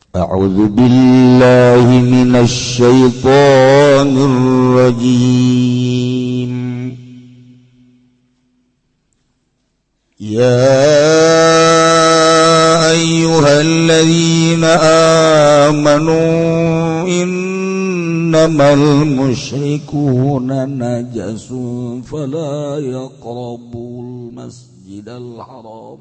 A'udzu billahi minasy syaithanir rajim. Ya ayyuhalladzina amanu innamal musyrikuuna najasun fala yaqrabul masjidal haram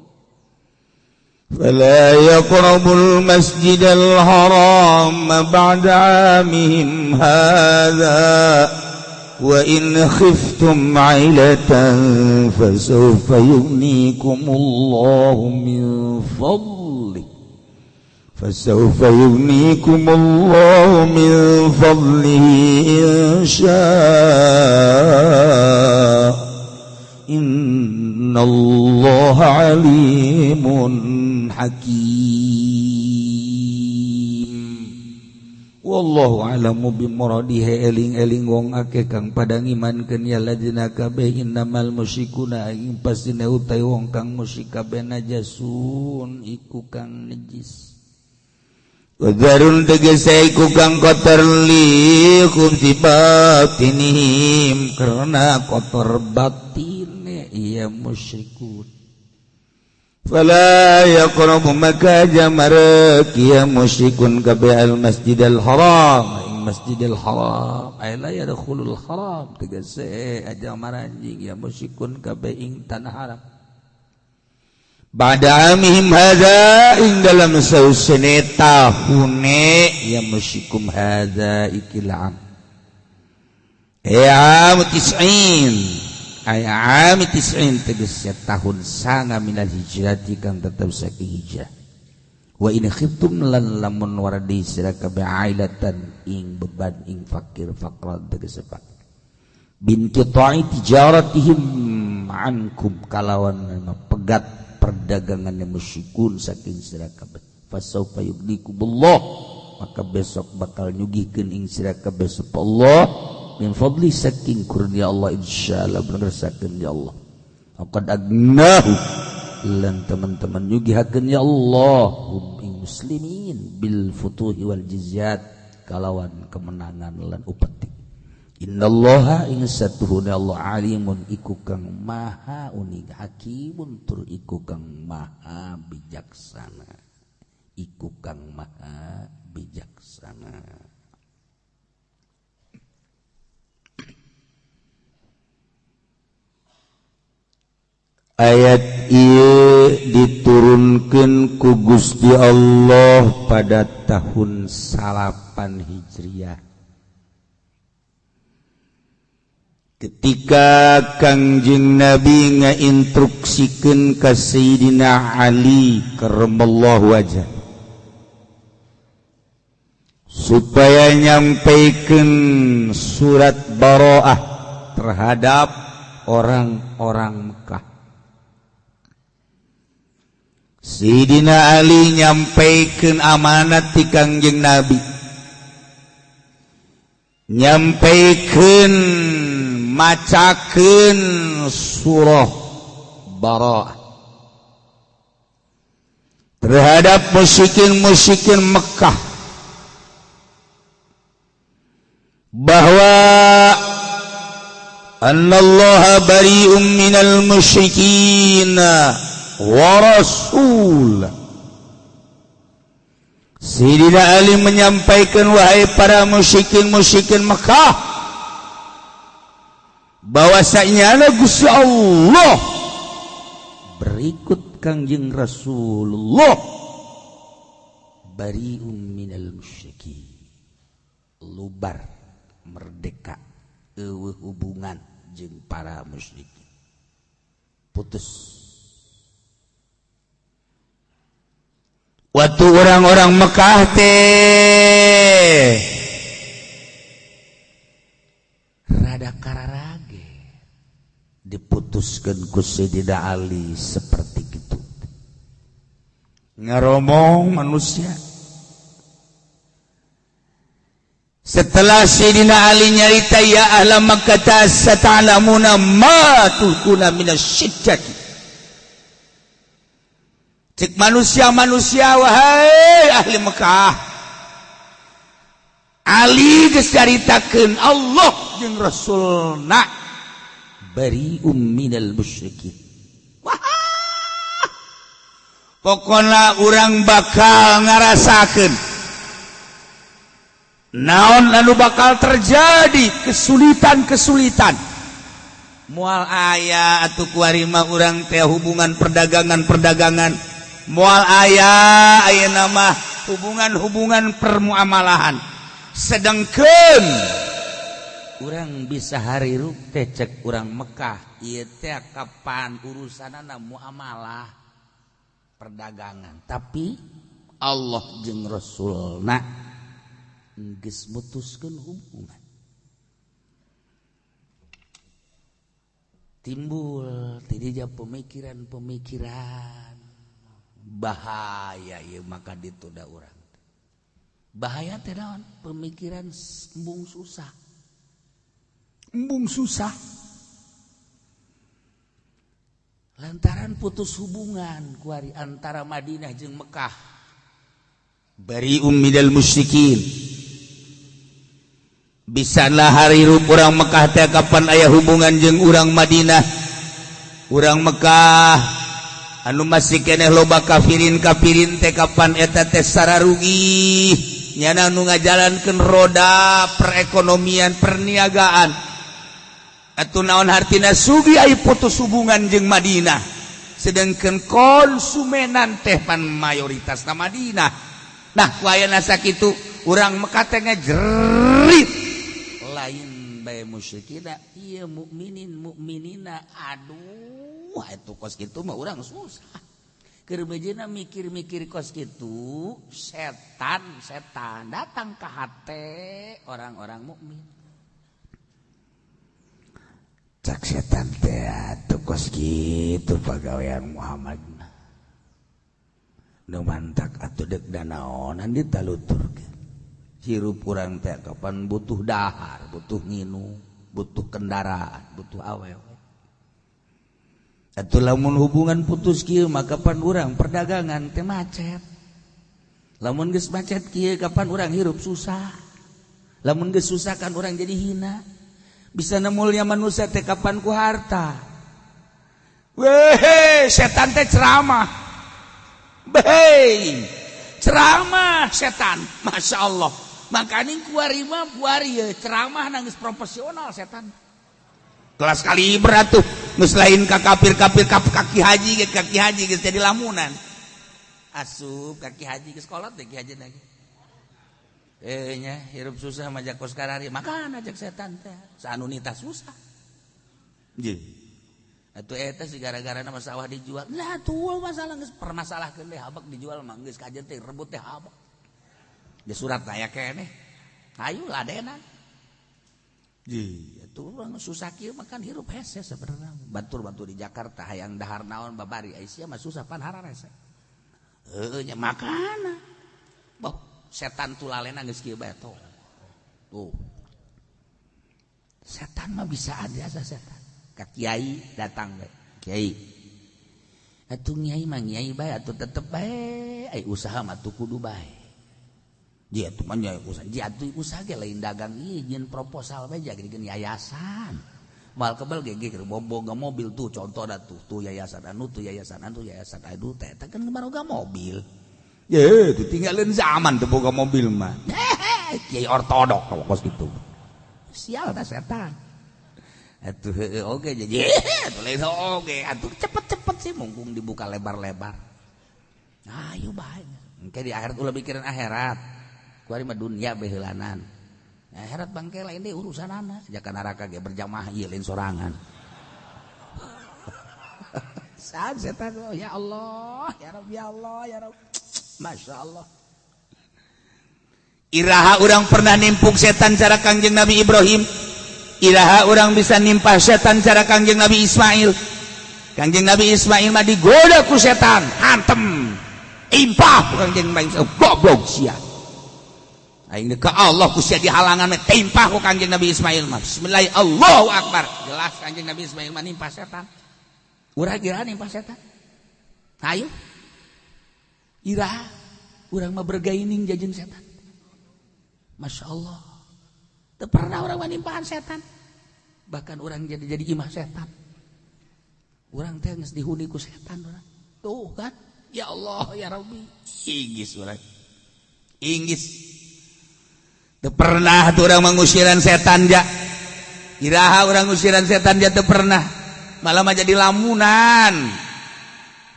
فلا يقربوا المسجد الحرام بعد عامهم هذا وإن خفتم عيلة فسوف يغنيكم الله من فضله إن شاء innallaha alimun hakim. Wallahu a'lamu bimuradihi. Eling-eling wong akeh kang padang imankeun ya ladina kabeh innamal musyrikuna ing pastine utai wong kang musyrik kabeh najasun iku kang najis. Wadarun tegese iku kang kotor li khubsibatinihim karena kotor batin ia musyrikun. Fala yaqrabu maka jamarak ia musyrikun kabeh al masjidil haram ing masjidil haram ay la yadkhulul haram tegese aja maranjing ya musyrikun kabeh ing tanah haram ba'da amihim hadza ing dalam sausene tahune ya musyikum hadza ikilam ya mutis'in ayam 90 tegasnya tahun sanga minal hijrati kang tetap saking hijrah. Wa in khiftum lan lamun waradi sira kabeh ailatan ing beban ing fakir faqran tegas pak. Binti ta'i tijaratihim ankum kalawan pegat perdagangannya musyrikun saking sira kabeh. Fasaufa yugnikumullah maka besok bakal nyugihkeun ing sira kabeh sapa Allah min fadli saking kurnia Allah insyaallah benersakeun ya Allah. Faqad agnahu lan teman-teman nyugihakeun ya Allah hum ing muslimin bil futuhi wal jizyat kalawan kemenangan lan upeti. Innallaha ing satuhuna Allah alimun iku kang maha uning hakimun tur iku kang maha bijaksana. Iku kang maha bijaksana. Ayat ieu diturunkeun ku Gusti Allah pada tahun 8 Hijriah. Ketika Kangjeng Nabi ngainstruksikeun ka Sayyidina Ali karramallahu wajhah supaya nyampaikeun surat Bara'ah terhadap orang-orang Mekah. Sayyidina Ali nyampaikeun amanat ti Kangjeng Nabi, nyampaikeun macakeun surah Bara'ah terhadap musyrikin Mekah bahwa annallaha bari'um minal musyrikin wa rasul. Sayyidina Ali menyampaikan wahai para musyrikin Mekah bahwasanya Gusti Allah berikut Kangjeng Rasulullah bari'um minal musyrikin lubar merdeka eueuh hubungan jeung para musyrikin putus. Waktu orang-orang Mekah teh rada kararage diputuskeun ku Sayyidina Ali seperti itu. Ngaromong manusia. Setelah Sayyidina Ali nyarita ya ahla Makkah sata'lamuna ma tulkuna minasyiddati. cek manusia-manusia wahai ahli Mekah ali geus caritakeun Allah jeung Rasulna bari'um minal musyrikin. Wah, pokona urang bakal ngarasakeun naon anu bakal terjadi kesulitan-kesulitan moal aya atuh kuari mah urang teh hubungan perdagangan moal aya nama hubungan permuamalahan sedengkeun urang bisa harirup teh cek urang Mekah ieu teh kapan urusanana muamalah perdagangan tapi Allah jeung Rasulna geus mutuskeun hubungan timbul tidija pemikiran bahaya ieu maka ditu da urang bahaya teh naon pemikiran embung susah lantaran putus hubungan kuari antara Madinah jeung Mekah bari'um minal musyrikin bisalah harirup urang Mekah teh kapan aya hubungan jeung urang Madinah urang Mekah anu masih keneh loba kafirin teh kapan eta teh sararugi nyana nu ngajalankeun roda perekonomian perniagaan atuh naon hartina sugi aya putus hubungan jeung Madinah sedengkeun konsumenan teh pan mayoritasna Madinah. Nah ku ayeuna sakitu urang Mekah teh ngajerit lain bae musyrikina ieu mukminina aduh atuh kos kitu mah urang susah keur bejeuna mikir-mikir kos kitu setan datang ka hate orang-orang mukmin cak setan teh atuh kos kitu pagawean Muhammad nu mantak atuh deuk danaonan ditaluturkeun hirup urang teh kapan butuh dahar, butuh nginum, butuh kendaraan, butuh awewe. Atuh lamun hubungan putus kieu maka kapan urang perdagangan teh macet. Lamun geus macet kieu kapan urang hirup susah. Lamun geus susah kan urang jadi hina. Bisa nemulnya manusia teh kapan ku harta. Weh, setan teh ceramah. Beh, ceramah setan, masya Allah. Makanya kuari mah kuari ya ceramah nangis profesional setan. Kelas kaliber atuh geus lain ka kafir-kafir kaki haji geus jadi lamunan. Asup kaki haji geus kolot teh ki haji lagi. Nya hirup susah majak kos karari makan ajak setan teh. Saanu nita susah. Nggih. Atuh eta si gara-gara nama sawah dijual. Lah tuh masalah geus permasalahkeun deh habak dijual mah geus kajen teh rebut teh habak. Di surat aya keneh. Ayo ladenan. Ji, atuh urang susah kieu makan hirup hese sabenerna. Batur-batur di Jakarta hayang dahar naon babari Aisyah mah susah pan harar hese. Heueuh nya makana. Boh, setan tulalena geus kieu bae tuh. Setan mah bisa aja setan. Ka kiai datang bae. Kiai. Atuh nyai mah nyai bae atuh tetep bae. Ai usaha mah tuh kudu bae. Dia tuh mah usaha, dia tuh usaha ge lain dagang ieu nyeun proposal bae jadikeun yayasan. Mal kebal ge boga mobil tuh contoh da tuh yayasan anu aduh teh kan baroga mobil. Ye tuh tinggalin zaman tuh boga mobil mah. Kiai ortodok kos kitu. Sial da setan. Atuh heueuh oge jadi atuh lain oge atuh cepet-cepet sih mungkung dibuka lebar-lebar. Ayo bae. Engke di akhirat ulah mikirin akhirat. Kuari mah dunia behelanan. Akhirat bangke lain deh urusanana. Jaka neraka ge berjamaah ieu lain sorangan. Saat setan ya Allah, ya Rabb ya Allah, ya Rabb. Masya Allah. Iraha urang pernah nimpuk setan cara Kangjeng Nabi Ibrahim. Iraha urang bisa nimpah setan cara Kangjeng Nabi Ismail. Kangjeng Nabi Ismail mah digoda ku setan, hantem. Impah Kangjeng Nabi Ismail goblok sia. Aing ka Allah ku sia dihalangan mah timpah ku Kangjeng Nabi Ismail mah. Bismillah Allahu Akbar. Jelas Kangjeng Nabi Ismail mah nimpah setan. Urang kira nimpah setan. Ayo. iraha urang mah bergaining jajeung setan. Masya Allah. Teu pernah urang manimpahan setan. Bahkan urang jadi imah setan. Urang teh geus dihuni ku setan urang. Tuh kan. Ya Allah ya Rabbi. Inggis urang. Inggis. Teu pernah tuh urang mengusiran setan ja. Iraha urang ngusiran setan ja teu pernah. Malah mah jadi lamunan.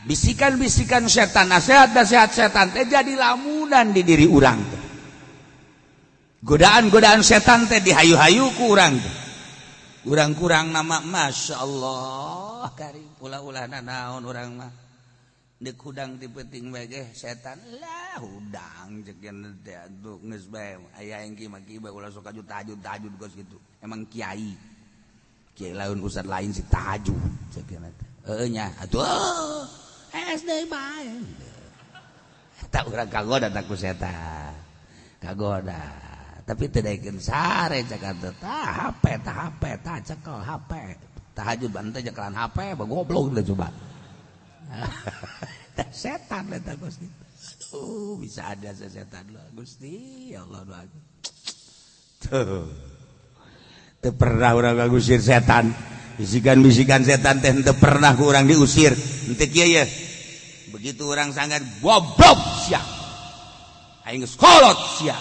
Bisikan-bisikan setan, nasihat-nasihat setan teh jadi lamunan di diri urang teh. Godaan-godaan setan teh dihayu-hayu ku urang teh. Urang kurang nama Masya Allah karim ulah-ulahna naon urang mah. Deuk hudang ti peuting bae setan lah hudang ceuk teh atuh geus bae aya engki mah kieu ulah sok tahajud geus kitu. Emang kiai laun ustad lain si tahajud ceuk teh. Heueuh nya atuh SD bae. Eta urang kagoda tak ku setan. Kagoda. Tapi teu daekeun sare cak atuh tah HP tah cekel HP. Tahajud banteh cekelan HP goblok teh coba. Setan eta Gusti. Aduh, bisa ada setan lah Gusti. Ya Allah doa. Tuh. Teu pernah urang ngusir setan. Bisikan-bisikan setan teh teu pernah ku urang diusir. Henteu kieu ye. Begitu urang sangat goblok sia. Aing geus kolot sia.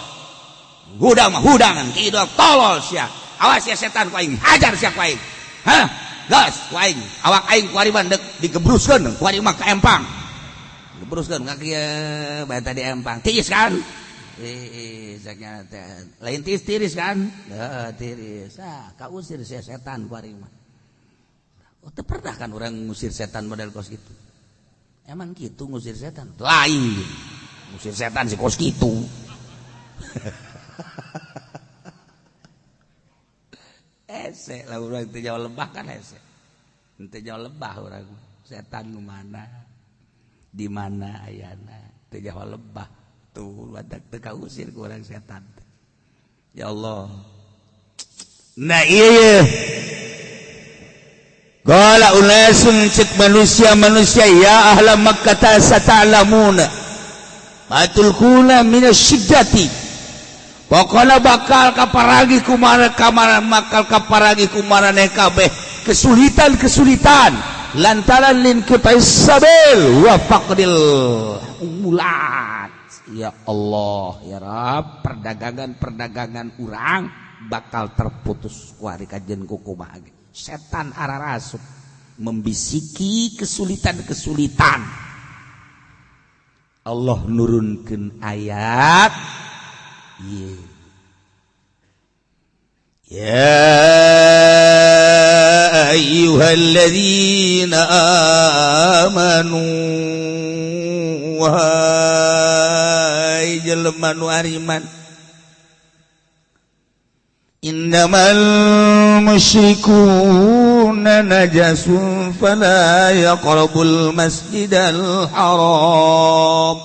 Hudang mah hudangan kidul tolol sia. Awas ya setan ku aing hajar sia ku aing. Hah? Gas ku aing. Awak aing ku ariban deuk digebruskeun ku aing mah ka empang. Gebruskeun ka kieu bae tadi empang. Tiis kan? Saknya teh. Lain tiris kan? Heuh tiris. Kausir sia setan ku aing mah. Oh, teu pernah kan urang ngusir setan model kos kitu. Emang kitu ngusir setan? Lain. Ngusir setan si kos kitu. Ese lah urang teu jauh lebah kan ese. Teu jauh lebah urang. Setan nu mana? Di mana ayana? Teu jauh lebah. Tuh badak teu kausir ku urang setan. Ya Allah. Nah ieu. Qala unasun cek manusia ya ahla Makkah sata'lamuna. Matulkuna minasyiddati. Pokoknya bakal kaparagi kumana kamana makal kaparagi kumarane kabeh kesulitan lantaran lin kutais sabil wa faqdil mulat. Ya Allah ya Rabb, perdagangan urang bakal terputus ku ari kajen kumaha ge. Setan ararasuk membisiki kesulitan. Allah nurunkeun ayat ya ayyuhalladzina amanu wahai jelema nu ariman innamal musyrikuna najasun fala yaqrabul masjidal haram.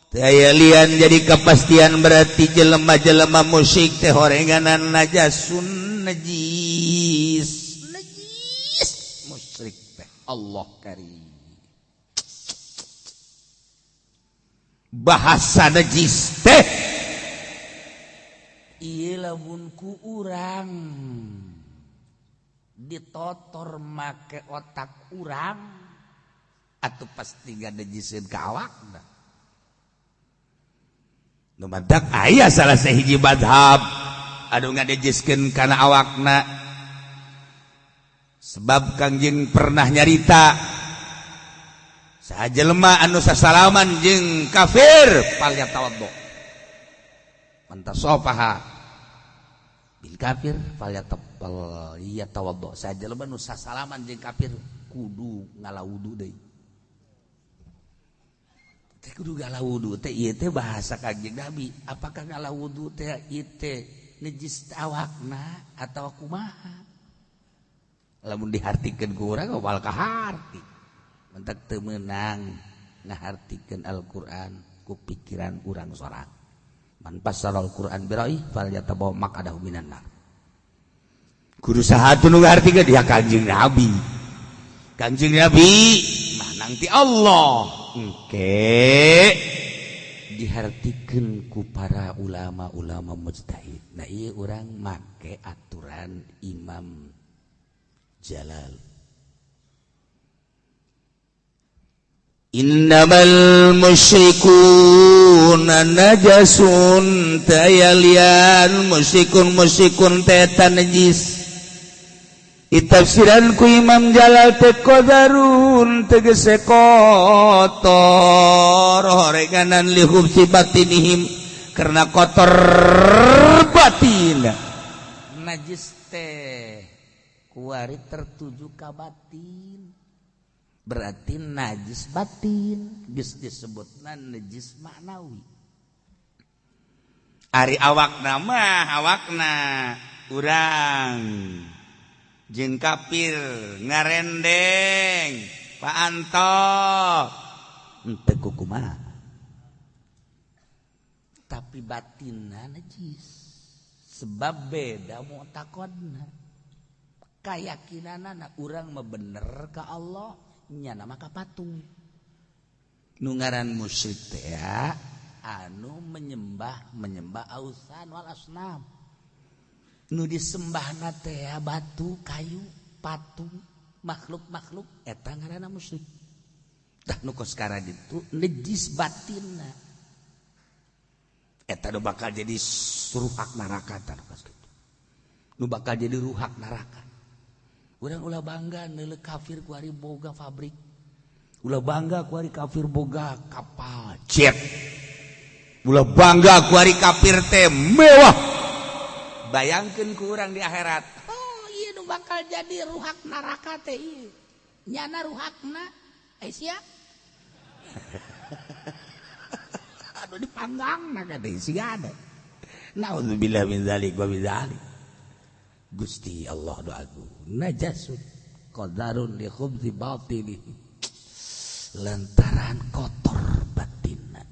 Daya lian jadi kepastian berarti jelema-jelema musyrik teh horenganan najasun najis musyrik teh Allah karim. Bahasa najis teh ieu lamun ku urang ditotor make otak urang atuh pasti gadejiskeun ka awakna. Numadak aya salah sahiji madhab anu ngadejiskeun kana awakna. Sebab Kangjeng pernah nyarita sajelema anu sasalaman jeung kafir falyatawaddo. Man tasafaha bil kafir falyatawaddo. Sajelema anu sasalaman jeung kafir kudu ngalawudu deui. Kudu galawudu teh ieu teh bahasa Kangjeng Nabi. Apakah galawudu teh ieu teh najis awakna atawa kumaha? Lamun dihartikeun ku urang moal kaharti. Mentek teu meunang ngahartikeun Al-Qur'an ku pikiran urang sorang. Man fassarul Qur'an bi ra'yi falyatabawa maq'adahu minan nar. Kudu saha nu ngahartikeun dia Kangjeng Nabi. Kangjeng Nabi manang ti Allah engke dihartikeun ku para ulama-ulama mujtahid. Nah ieu urang make aturan Imam Jalal. Innamal musyrikuna najasun tayalian musyrikun teta najis. Itafsiran ku Imam Jalal teh qadarun tegese kotor horenganan li hubsi batinihim karena kotor batin. Najis teh kuari tertuju ka batin. Berarti najis batin geus disebutna najis maknawi. Ari awakna mah awakna urang jin kafir ngarendeng Pak Anto henteu kumaha. Tapi batinna najis sebab beda mu'taqadna. Kayakinanna urang mah bener ka Allah nya nama ka patung. Nu ngaran musyrik teh anu menyembah ausan wal asnam. Nu disembahna teh batu, kayu, patung, makhluk-makhluk eta ngaranna musyrik. Tah nu kos kara ditu najis batinna. Eta nu bakal jadi ruhak neraka tah kos kitu. Nu bakal jadi ruhak neraka. Urang ulah bangga neuleuh kafir ku ari boga pabrik. Ulah bangga ku ari kafir boga kapal jet. Ulah bangga ku ari kafir teh mewah. Bayangkeun ku urang di akhirat. Oh, ieu nu bakal jadi ruhak neraka teh ieu. Nyana ruhakna sia. Aduh dipanggangna ka teh sia ada. Nauzubillah min zalik wa min zalik. Gusti Allah doaku najasun qadarun li khubzi batini lantaran kotor batinna.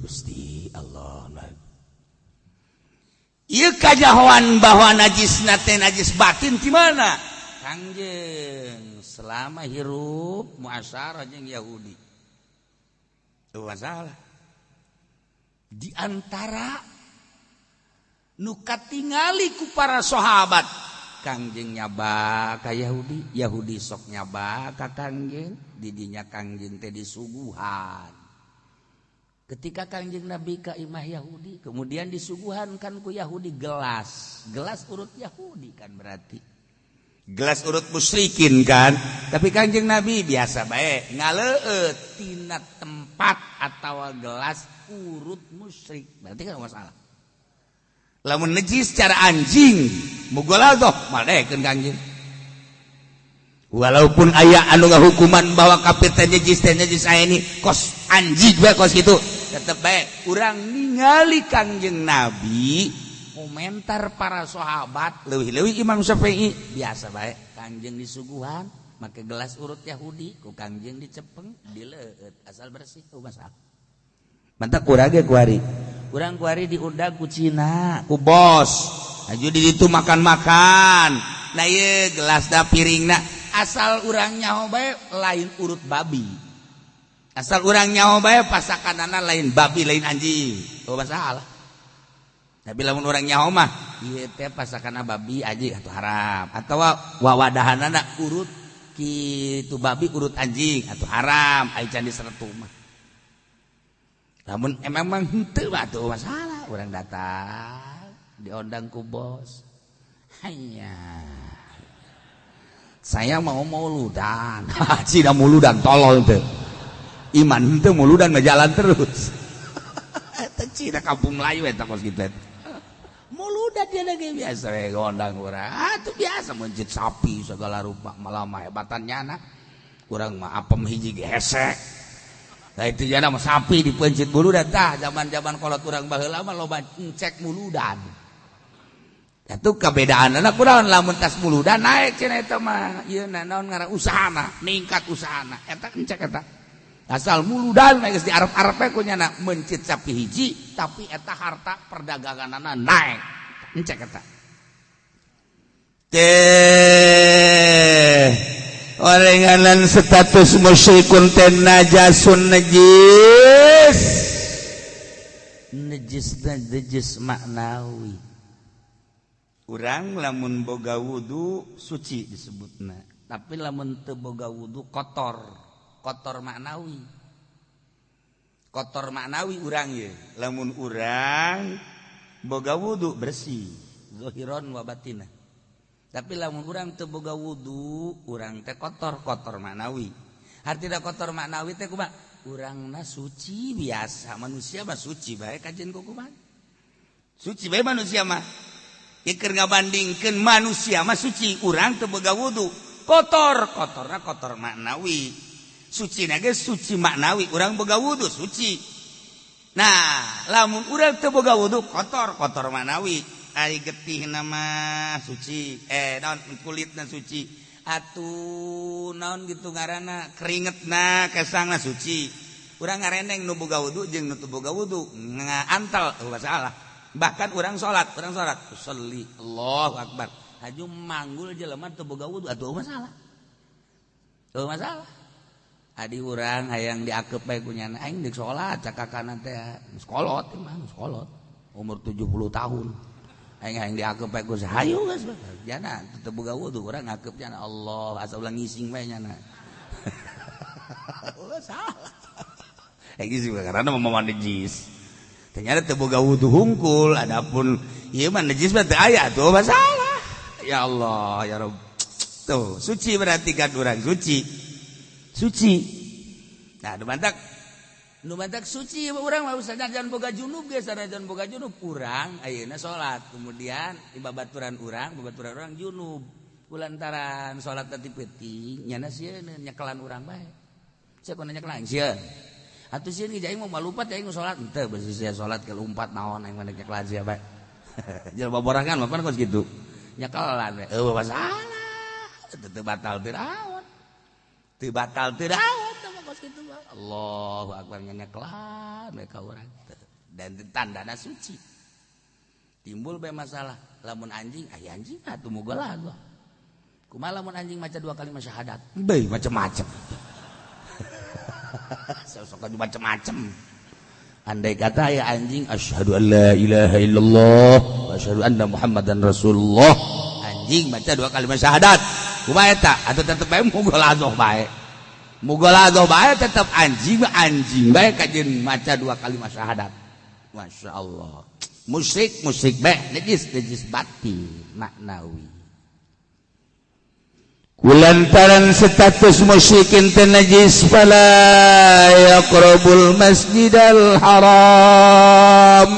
Gusti Allah ieu kajahoan bahwa najisna teh najis batin di mana? Kangjeng selama hirup muasyarah jeung Yahudi. Teu masalah. Di antara nu katingali ku para sahabat Kangjeng nyaba ka Yahudi, Yahudi sok nyaba ka Kangjeng, didinya Kangjeng teh disuguhan. Ketika Kangjeng Nabi ka imah Yahudi, kemudian disuguhan kan ku Yahudi gelas urut Yahudi kan berarti gelas urut musyrikin kan. Tapi Kangjeng Nabi biasa bae ngaleueut tina tempat atawa gelas urut musyrik, berarti kan masalah. Lamun najis secara anjing mugola toh maldekeun Kangjeng. Walaupun aya anu ngahukuman bahwa kafir teh najis aya ini kos anjing bae kos kitu, tetep bae urang ningali Kangjeng Nabi komentar para sahabat leuwih-leuwih Imam Syafi'i biasa bae Kangjeng disuguhan make gelas urut Yahudi ku Kangjeng dicepeng dileueut asal bersih teu masalah. Mantap urang ge kuari. Urang kuari diundang ku Cina, ku bos. Aju di ditu makan-makan. Nah ieu gelasna piringna asal urang nyaho bae lain urut babi. Asal urang nyaho bae pasakanana lain babi lain anjing. Teu masalah. Tapi lamun urang nyaho mah ieu teh pasakana babi anjing atuh haram. Atawa wawadahanana urut kitu babi urut anjing atuh haram ai can diseretu mah. Namun emang henteu batu masalah orang datang diundang ku bos. Hanya saya mau mauludan. Cina mauludan tolol teu. Iman henteu mauludan ngajalan terus. Eta cina kampung Melayu eta kos kitu. Mauludan dia lagi biasa we ngondang urang. Atuh biasa mencit sapi segala rupa malah mah hebatannya na. Urang mah apem hiji ge hesek. Nah itu jana mah sapi dipencit muludan tah zaman-zaman kolot urang baheula mah loba cek muludan. Atuh kabedaanna kunaon lamun tas muludan naek cenah eta mah ieu naon ngaran usahana, ningkat usahana. Eta encek eta. Asal muludan geus diarep-arep we kunyana mencit sapi hiji tapi eta harta perdaganganna naek. Encek eta. Teh orenganan status musyrikun teh najasun najis maknawi. Urang lamun boga wudu suci disebutna, tapi lamun teu boga wudu kotor maknawi. Kotor maknawi urang ye. Lamun urang boga wudu bersih zahiron wa batina. Tapi lamun urang teu boga wudu, urang teh kotor maknawi. Artina kotor maknawi teh kumaha? Urangna suci biasa, manusia mah suci bae kajen kumaha? Suci bae manusia mah. Ikir ngabandingkeun manusia mah suci, urang teu boga wudu, kotorna kotor maknawi. Suci na ge suci maknawi, urang boga wudu suci. Nah, lamun urang teu boga wudu kotor maknawi. Ari getihna mah suci, naon kulitna suci. Atuh naon gitu ngaranna keringetna kesangna suci. Urang ngareneng nu boga wudu jeung nu teu boga wudu ngaantal masalah. Bahkan orang sholat usolli Allahu Akbar haju manggul jelema teu boga wudu atuh masalah. Adi urang hayang diakep bae ku nyana aing deuk sholat cakakan teh geus kolot imah geus kolot umur 70 tahun. Aing hayang diakep bae ku sahayu geus jana teu boga wudu urang ngakep jana Allah asa ulah ngising bae nyana. Salah. Geus karana mah najis. Ternyata teu boga wudu hungkul, adapun ieu mah najis mah teu aya tuh masalah. Ya Allah, ya Rabb. Tuh, suci berarti kan urang suci. Nah, nu mantak suci urang mah sanajan boga junub ge, sanajan boga junub urang ayeuna salat, kemudian di babaturan urang junub. Kulantaran salat tadi penting, nyana sieun nyekelan urang bae. Sia kudu nyekelan sieun. Atuh sieun ge aing mah malupat aing salat henteu beusi sia salat ke lumpat naon aing mah nyekelan sia bae. Jelema borangan mah pan kos kitu. Nyekelan we. Eueuh masalah. Teu batal teu rawat. Teu batal teu rawat mah kos kitu mah. Allahu Akbar nyekelan we ka urang dan tandana suci. Timbul bae masalah. Lamun anjing, aya anjing atuh muga lagu. Kumaha lamun anjing maca 2 kali syahadat? Beuh macem-macem. Sok macam-macam. Andai kata ya anjing asyhadu an la ilaha illallah wa asyhadu anna muhammadan rasulullah, anjing baca 2 kali syahadat kumaha eta atuh tetep bae muga lagoh bae tetep anjing bae kajeun maca 2 kali syahadat. Masyaallah. Musyrik bae najis batin maknawi. Kulantaran status musyrikin teh najis fala yaqrabul masjidal haram,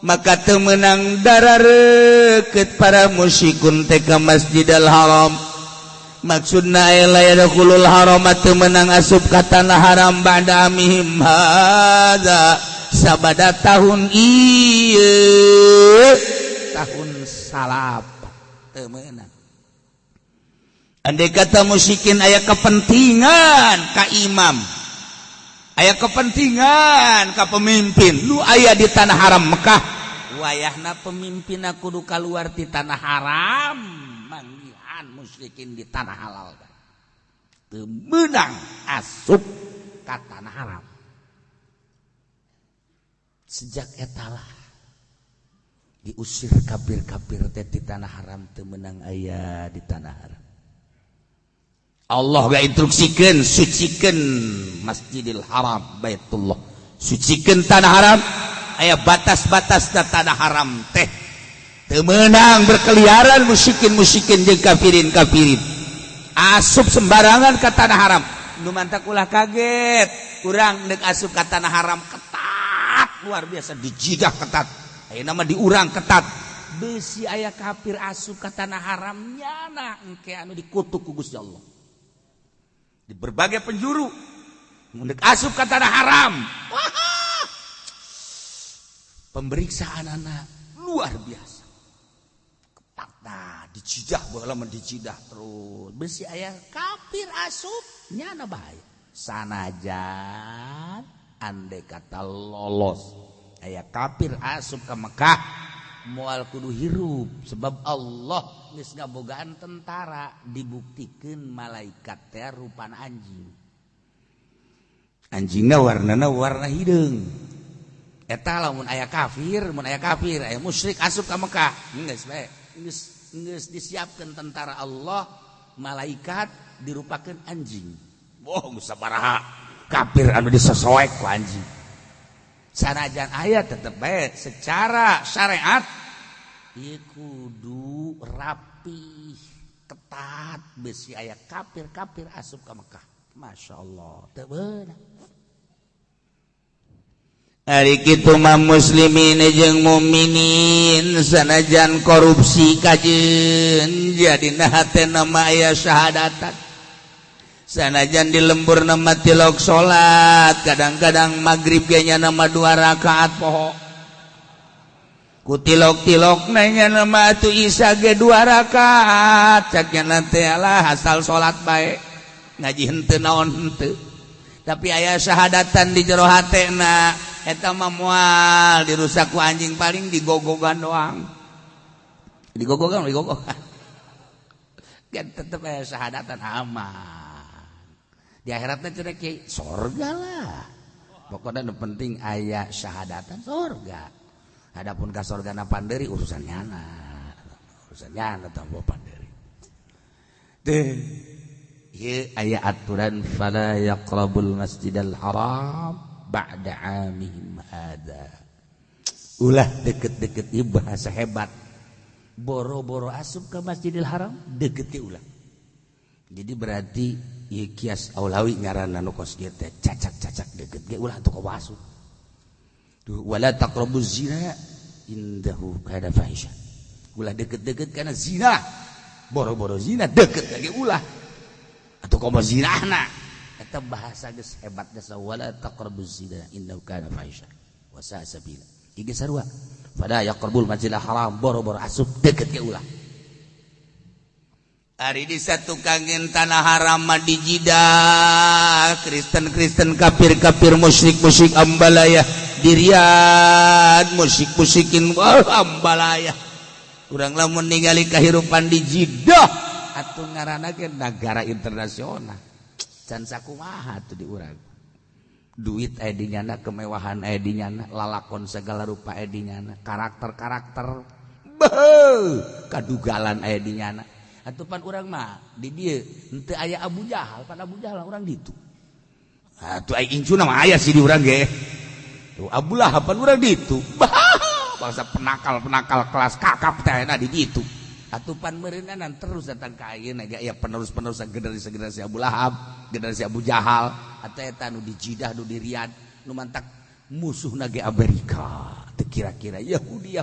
maka teu meunang darareukeut para musyrikun teh ka masjidal haram. Maksudna la yadkhulul haram teu meunang asup ka tanah haram ba'da amihim hadza sabada tahun ieu tahun salaf teu meunang. Andai kata musyrikin aya kepentingan ka imam, aya kepentingan ka pemimpin, lu aya di tanah haram Mekah, wayahna pemimpinna kudu kaluar ti tanah haram, manggihan musyrikin di tanah halal. Teu meunang asup ka tanah haram. Sejak etalah diusir kafir-kafir teh di tanah haram, teu meunang aya di tanah haram. Allah ga instruksikeun sucikeun Masjidil Haram Baitullah, sucikeun tanah haram, aya batas-batas da tanah haram teh teu meunang berkeliaran musyrikin jeung kafirin asup sembarangan ka tanah haram. Nu mantak ulah kaget urang deuk asup ka tanah haram ketat luar biasa, dijidah ketat, ayeuna mah diurang ketat. Beusi aya kafir asup ka tanah haram nyana engke anu dikutuk ku Gusti Allah di berbagai penjuru, mundek asup ke tanah haram. Wah, pemeriksaan anak luar biasa. Ketatna dicidah baheula mah dicidah terus. Beusi aya kafir asup nyana bae. Sanajan andai kata lolos aya kafir asup ke Mekah moal kudu hirup sebab Allah geus ngabogaan tentara dibuktikan malaikat teh rupana anjing. Anjingna warnana warna hideung. Eta lamun aya kafir aya musyrik asup ka Mekah geus bae geus disiapkeun tentara Allah malaikat dirupakeun anjing. Geus sabaraha kafir anu disosoek ku anjing. Sanajan aya tetep bae secara syariat ieu kudu rapi ketat besi aya kafir asup ka Mekah. Masyaallah teu beunang. Ari kitu mah muslimin jeung mukminin sanajan korupsi kajeun jadina hatena mah aya syahadatan. Sanajan di lembur nama tilok sholat kadang-kadang maghrib nya nama 2 rakaat poho ku tilok nanya nama tu isya ge 2 rakaat caknya nanti lah asal sholat baik ngaji henteu naon henteu tapi aya syahadatan di jero hatena eta mah moal dirusak ku anjing paling digogogan doang digogogan kan tetep aya syahadatan aman. Di akhiratnya cenah kiai sorga lah. Pokoknya yang penting aya syahadatan sorga. Adapun ka sorgana panderi urusan nyana. Urusan nyana tambah panderi. Teh ieu aya aturan fala yaqrabul masjidal haram ba'da amihim hada. Ulah deket-deket ieu bahasa hebat. Boro-boro asup ke Masjidil Haram deket ke ulah. Jadi berarti ieu kias aulawi ngaranna nu kos kieu teh cacak-cacak deukeut ge ulah teu kawasu. Tuh wala taqrabuz zina indahu kana fahisha. Ulah deukeut-deukeut kana zina. Boro-boro zina deukeut ge ulah. Atuh komo zinahna. Eta bahasa geus hebat geus wala taqrabuz zina indahu kana fahisha. Wa sa'a sabila. Ieu sarua. Fala yaqrabul masjidil haram boro-boro asup deukeut ge ulah. Hari di satu kangen tanah haram di Jidah Kristen kafir musyrik ambalaya di Riyadh musyrikin ambalaya urang lamun ningali kahirupan di Jidah atuh ngaranna ge negara internasional can sakumaha tuh di urang duit aya di nyana kemewahan aya di nyana lalakon segala rupa aya di nyana karakter kadugalan aya di nyana. Atupan urang mah di dieu henteu aya Abu Jahal, pan Abu Jahal urang ditu. Atuh ai incuna mah aya sih di urang ge. Tuh Abu Lahab pan urang ditu. Bangsa penakal kelas kakap teh na di ditu. Atupan meureunanan terus datang ka ayeuna ge aya penerus generasi Abu Lahab, generasi Abu Jahal, atuh eta nu di Jidah nu di Riyadh, nu mantak musuhna ge Amerika. Teu kira-kira Yahudi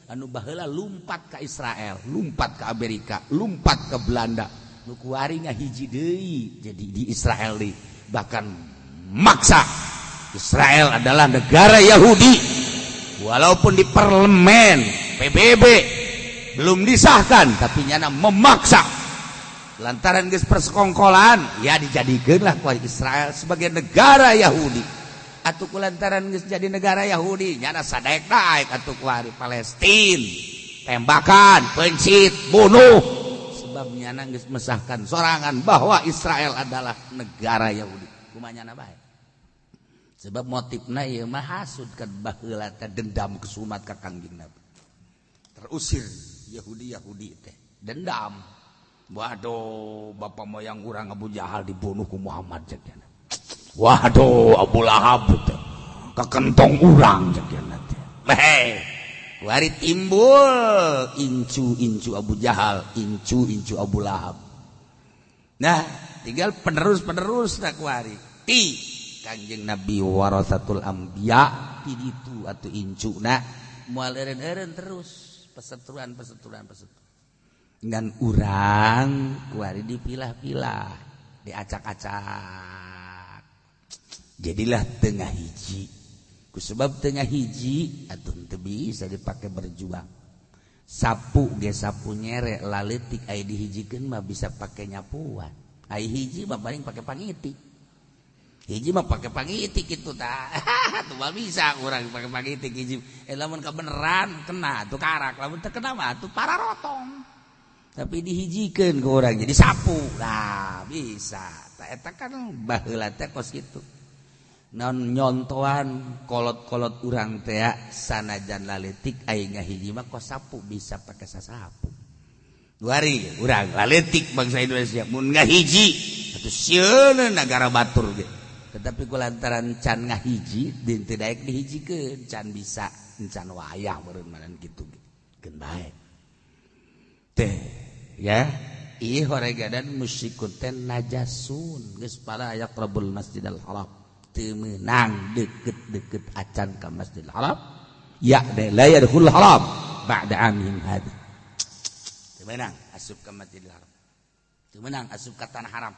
anu baheula lumpat ka Israel, lumpat ke Amerika, lumpat ke Belanda, nu kuari ngahiji deui jadi di Israel deui. Bahkan maksa Israel adalah negara Yahudi walaupun di parlemen PBB belum disahkan tapi nyana memaksa lantaran geus persekongkolan ya dijadikeun lah ku Israel sebagai negara Yahudi. Atuh kulantaran geus jadi negara Yahudi nyana sadaek-daek atuh ku hari Palestina tembakan, pencit, bunuh sebab nyana geus mesahkan sorangan bahwa Israel adalah negara Yahudi. Kumaha nyana bae? Sebab motifna ieu mah hasud kan baheula teh dendam kesumat ka Kangjeng Nabi. Terusir Yahudi teh dendam. Waduh, bapak moyang urang Abu Jahal dibunuh ku Muhammad jadinya. Waduh, Abu Lahab teh kakentong urang jadinya teh. Wari timbul incu Abu Jahal, incu Abu Lahab. Nah, tinggal penerus nak wari. Ti Kangjeng Nabi warasatul anbiya ti ditu atuh incuna moal eureun-eureun terus peseturan. Ngan urang kuari dipilah-pilah, diacak-acak. Jadilah tengah hiji. Kusebab tengah hiji atuh teu bisa dipake berjuang. Sapu ge sapu nyere laletik aya dihijikeun mah bisa pake nyapuan. Ai hiji mah paling pake pangiti. hiji mah pake pangitik gitu tah. Tuh mah bisa urang pake pangitik hiji. Lamun kebeneran kena tuh karak, lamun teu kena mah tuh pararotong. Tapi dihijikeun ku urang jadi sapu. Lah bisa. Tah eta kan baheula teh kos kitu. Naon nyontoan kolot-kolot urang teh sanajan laletik aya ngahiji mah kos sapu bisa pake sasapu. Duari urang laletik bangsa Indonesia mun ngahiji atuh sieun negara batur ge. Tetapi kulantaran can ngahiji din teu daek dihijikeun can bisa can wayah meureun manan kitu geun bae. Teh ya ieu horegadan musyrikun teh najasun geus para aya Rabbul Masjidil Haram teu meunang deukeut-deukeut acan ka Masjidil Haram ya la yadkhul haram ba'da amihim hadi teu meunang asup ka Masjidil Haram teu meunang asup ka tanah haram.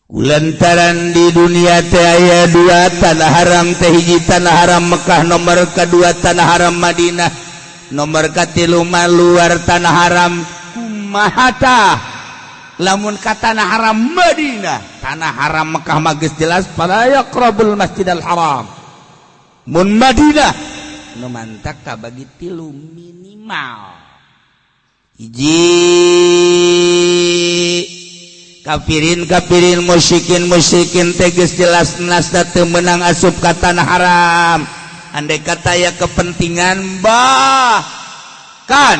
Kulantaran di dunia teh aya dua tanah haram teh hiji tanah haram Mekah nomor kedua tanah haram Madinah nomor katilu mah luar tanah haram kumaha tah lamun ka tanah haram Madinah tanah haram Mekah mah geus jelas fala yaqrabul Masjidil Haram mun Madinah nu mantak kabagi tilu minimal hiji kafirin musyrikin teges jelas nasda teu meunang asup ka tanah haram andai kata aya kepentingan bahkan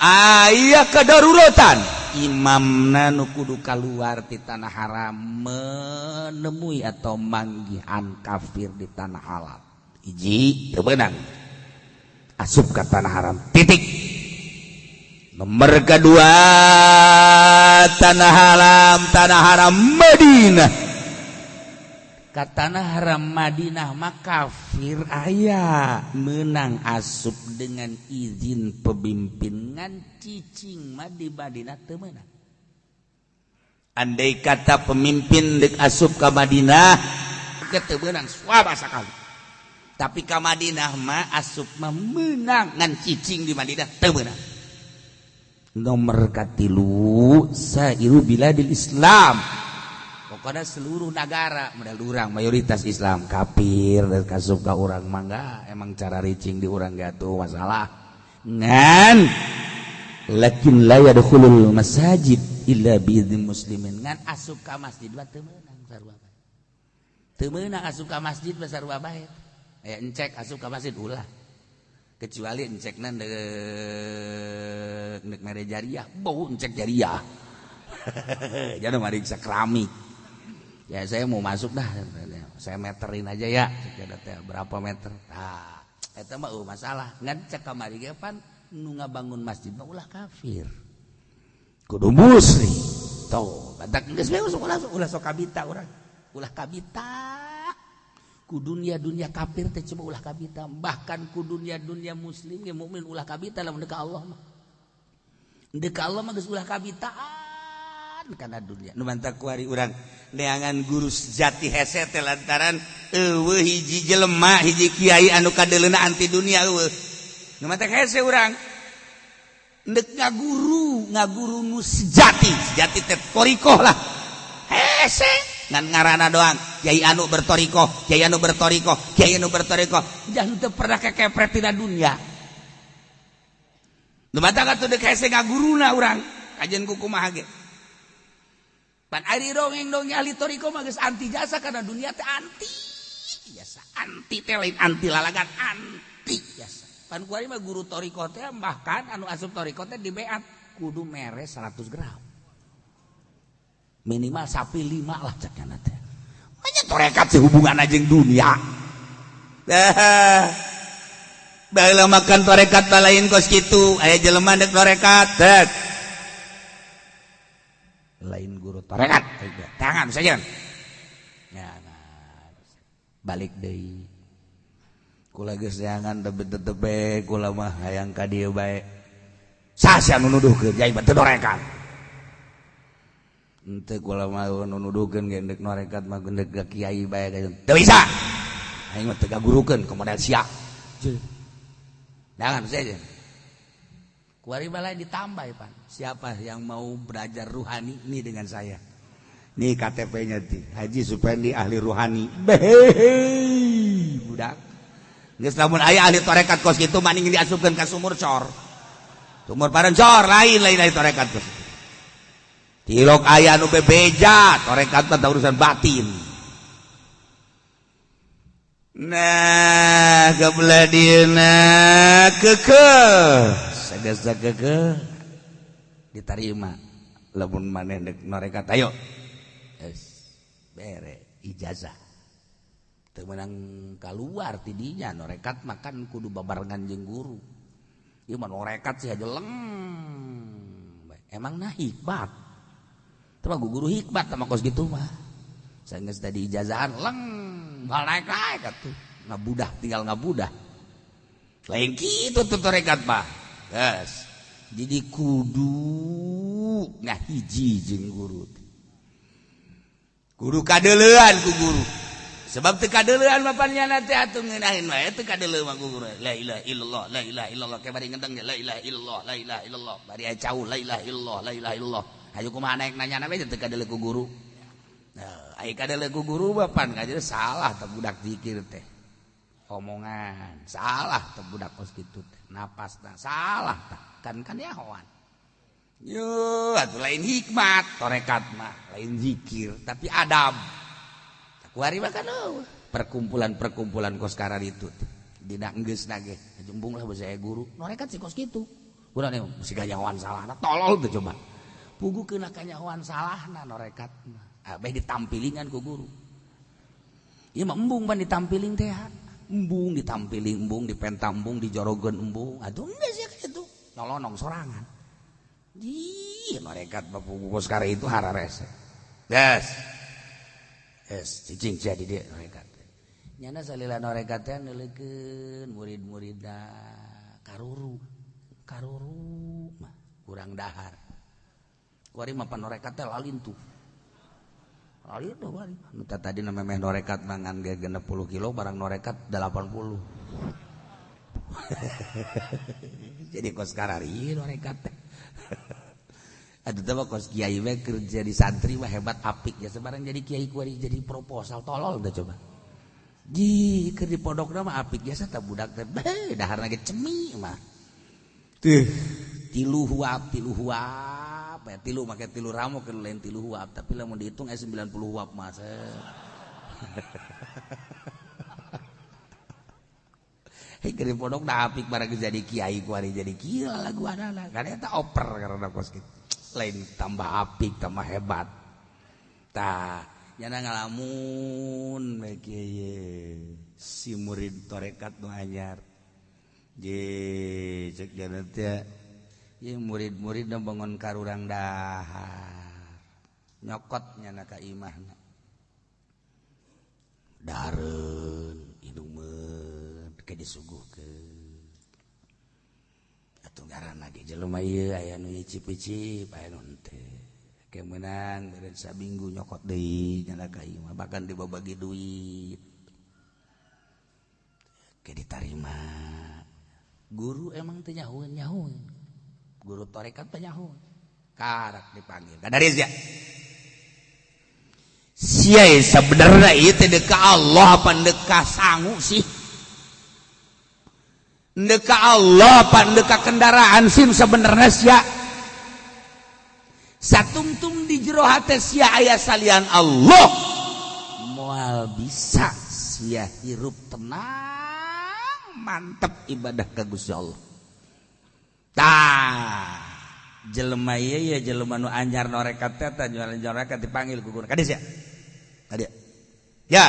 aya kadaruratan imamna nu kudu kaluar di tanah haram menemui atau manggihan kafir di tanah halal hiji teu meunang asup ka tanah haram titik. Nomor kedua tanah haram Madinah. Ka tanah haram Madinah mah kafir aya menang asup dengan izin pemimpin ngan cicing mah di Madinah teu meunang. Andai kata pemimpin dek asup ka Madinah teu meunang swaba sakali. Tapi ka Madinah mah asup mah meunang ngan cicing di Madinah teu meunang. Nomor katilu sairu biladil Islam pokoknya seluruh negara modal urang mayoritas Islam kafir dan kasup ka urang mangga emang cara ricing di urang gatuh masalah ngan lakin la yadkhulul masajid illa biidzin muslimin ngan asup ka masjid wa teu meunang sarua bae teu meunang asup ka masjid wa sarua bae aya encek asup ka masjid ulah kecuali encekna nek mere jariah bau encek jariah jangan mariksa keramik ya saya mau masuk dah saya meterin aja ya berapa meter nah eta mah masalah ngan cek kamari ge pan nu ngabangun masjid mah ulah kafir kudu muslim tuh badak geus we ulah sok kabita urang ulah kabita ku dunia kafir teh cuma ulah kabita bahkan ku dunia muslim ge mukmin ulah kabita lamun deuk ka Allah mah deuk ka Allah mah geus ulah kabitaan kana dunia nu mantap ku ari urang neangan guru sejati hese teh lantaran eueuh hiji jelema hiji kiai anu kadeleuna anti dunia eueuh nu mantap hese urang deuk ngaguru nu sejati teh torikoh lah hese ngan ngaranna doang kiai anu bertorikoh jangan teu pernah kekepret tina dunia nu mata katuh deuk hese ngaguruna urang kajian kumaha ge pan ari dongeng ahli torikoh mah geus anti jasa kana dunia teh anti jasa anti teh lain anti lalagan anti jasa pan kuari mah guru torikoh teh bahkan anu asup torikoh teh di beat kudu mere 100 gram minimal sapi 5 lah cakna teh. Nya torekat sehubungan jeung dunia. Baheula makan torekat balain kos kitu, aya jelema deuk torekat, dek. Lain guru torekat, tangan saja. Ya, balik deui. Kula geus jangan tebe-tebe kula mah hayang ka dieu bae. Sasa nu nuduhkeun jai teu torekat. Ente kula mah nuduhkeun ge deuk norekat mah deuk ka kiai bae teu bisa aing mah teu gagurukeun ka modal sia jangan saja kuari balai ditambah pan siapa yang mau belajar ruhani ini dengan saya nih KTP-nya ti Haji Supendi ahli ruhani budak geus lamun aya ahli tarekat kos kitu maning diasupkeun ka sumur cor parencor lain tarekat kos tilok aya anu bebeja tarekat mah urusan batin nah kebeladina kekeh sagasa kekeh diterima lamun maneh norekat ayo bere ijazah teu meunang kaluar ti dinya norekat makan kudu babarengan jeung guru ieu mah norekat sih aja leng emang nah hikmat teu mah guru hikmat sama kos gitu mah saenggeus tadi ijazahan leng moal naik atuh ngabudah tinggal ngabudah lain kitu tuh norekat mah geus jadi kudu ngahiji jeung guru kadeuleun ku guru sebab teu kadeuleun mah panjenengan teh atuh ngeunaheun wae teu kadeuleun mah guru la ilaha illallah la ilaha illallah ke bari ngedeng la ilaha illallah la ilaha illallah bari cau la ilaha illallah la ilaha illallah hayu kumaha naik nanyana we teu kadeuleun ku guru nah ai kadeuleun ku guru mah pan kajeul salah teh budak zikir teh omongan salah teh budak kos kitu teh napasna salah tah kan ya hoan yo atuh lain hikmat tarekat mah lain zikir tapi adab kuari mah kan perkumpulan kos karar itu dina enggeusna ge jumbung lah basa guru norekat si kos kitu urang nih mesti ganyawan salahna tolol teh coba pugukeun ka nyahoan salahna norekat mah bae ditampilingan ku guru ieu mah embung pan ditampiling teh embung ditampiling embung dipentang embung dijorogeun embung atuh geus ya kitu nolonong sorangan di norekat bapu kos karar itu harares yes cicing jadi dia norekat nyana salila norekat teh neuleukeun murid-muridna karuru mah kurang dahar kuari mah pan norekat teh lalin tuh lalin tuh kuari nu tadi na memeh norekat mangan ge 60 kilo barang norekat 80 jadi kos karar ieu norekat teh aduh teh kos kiai we kerja di santri mah hebat apik ya sebarang jadi kiai kuari jadi proposal tolol udah coba di keur di pondokna mah apik biasa teh budak teh daharna ge cemi mah teuh tilu huap ya tilu make tilu ramo keur lain tilu huap tapi lamun dihitung 90 huap mah hei keur di pondok da apik barang jadi kiai kuari jadi gila lagu anana kan eta oper karena kos kitu lain tambah apik tambah hebat tah nyana ngalamun we kieu si murid tarekat nu anyar je cek jana teh ieu murid-murid na bangun karurang dahar nyokot nyana ka imahna dareun idumeun ke disuguhkeun atuh ngaranna ge jelema ieu aya nu icip-icip aya nu teu kemeunang beureun sabinggu nyokot deui nyana ka imah bahkan dibabagi duit ke ditarima guru emang teu nyahoeun guru tarekat teh nyahoeun karak dipanggil kadaris ya sia sebenarnya ieu teh deuk ka Allah apa deuk ka sangu sih deuk ka Allah apa deuk ka kendaraan sim sebenarnya sia satungtung di jero hate sia aya salian Allah moal bisa sia hirup tenang mantep ibadah ka Gusti Allah tah jelema ieu ya jelema nu anyar norekat teh tah jualan norekat dipanggil ku guru kadis ya tadi ya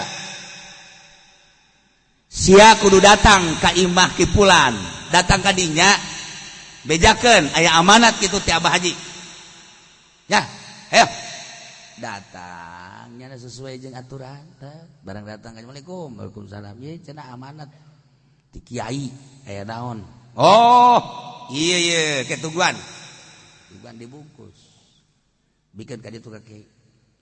sia kudu datang ka imah kipulan datang ka dinya bejakeun aya amanat kitu ti Abah Haji ya ayo datang nya sesuai jeung aturan barang datang assalamualaikum waalaikumsalam ye cenah amanat ti kiai aya naon oh iya ketuguan tuguan dibungkus bikin ka ditu ka kiai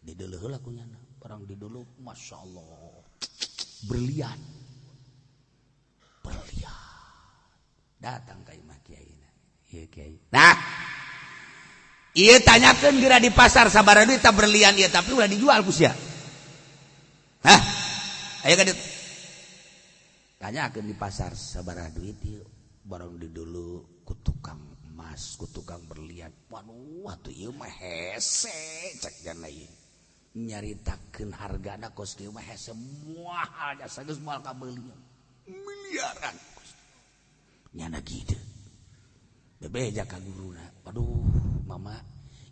dideuleuh heula ku nyana barang dideuleuh masyaallah berlian datang ka imah kiai ieu kiai nah Iya tanyakan kira di pasar sabaraha duit tak berlian iya tapi udah dijual ku sia. Hah? Ayo kan tanyakan di pasar sabaraha duit ieu barang di dulu ku tukang emas, ku tukang berlian. Waduh, atuh ieu mah hese cek jana ieu. Nyaritakeun hargana kos kieu mah hese moal jasa geus moal kabeuli. Miliaran. Nyana kitu. Bebeja ka guruna. Waduh, mama,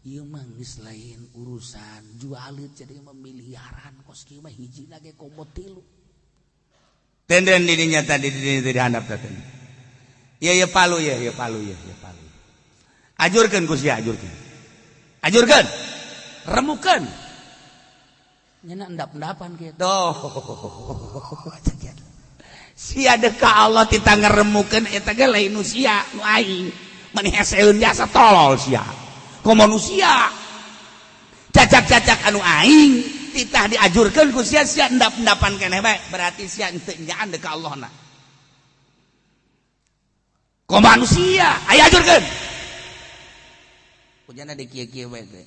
ieu mah geus lain urusan jualit jadi mah miliaran kos kieu mah hijina ge komo 3. Tenden dirinya tadi di handap tadi. Ya palu ya palu. Ajurkeun ku sia ajurkeun. Ajurkeun. Remukeun. Nyana endap-endapan kitu. Sia deka Allah tita ngaremukeun eta ge lain nu sia nu aing. Mani heseun jasa tolol sia. Ku manusia. Cacak-cacak anu aing titah diajurkeun ku sia endap-endapan keneh bae. Berarti sia henteu nyaan deka Allahna. Ku manusia, aya ajurkeun. Kujana di kieu-kieu bae teh.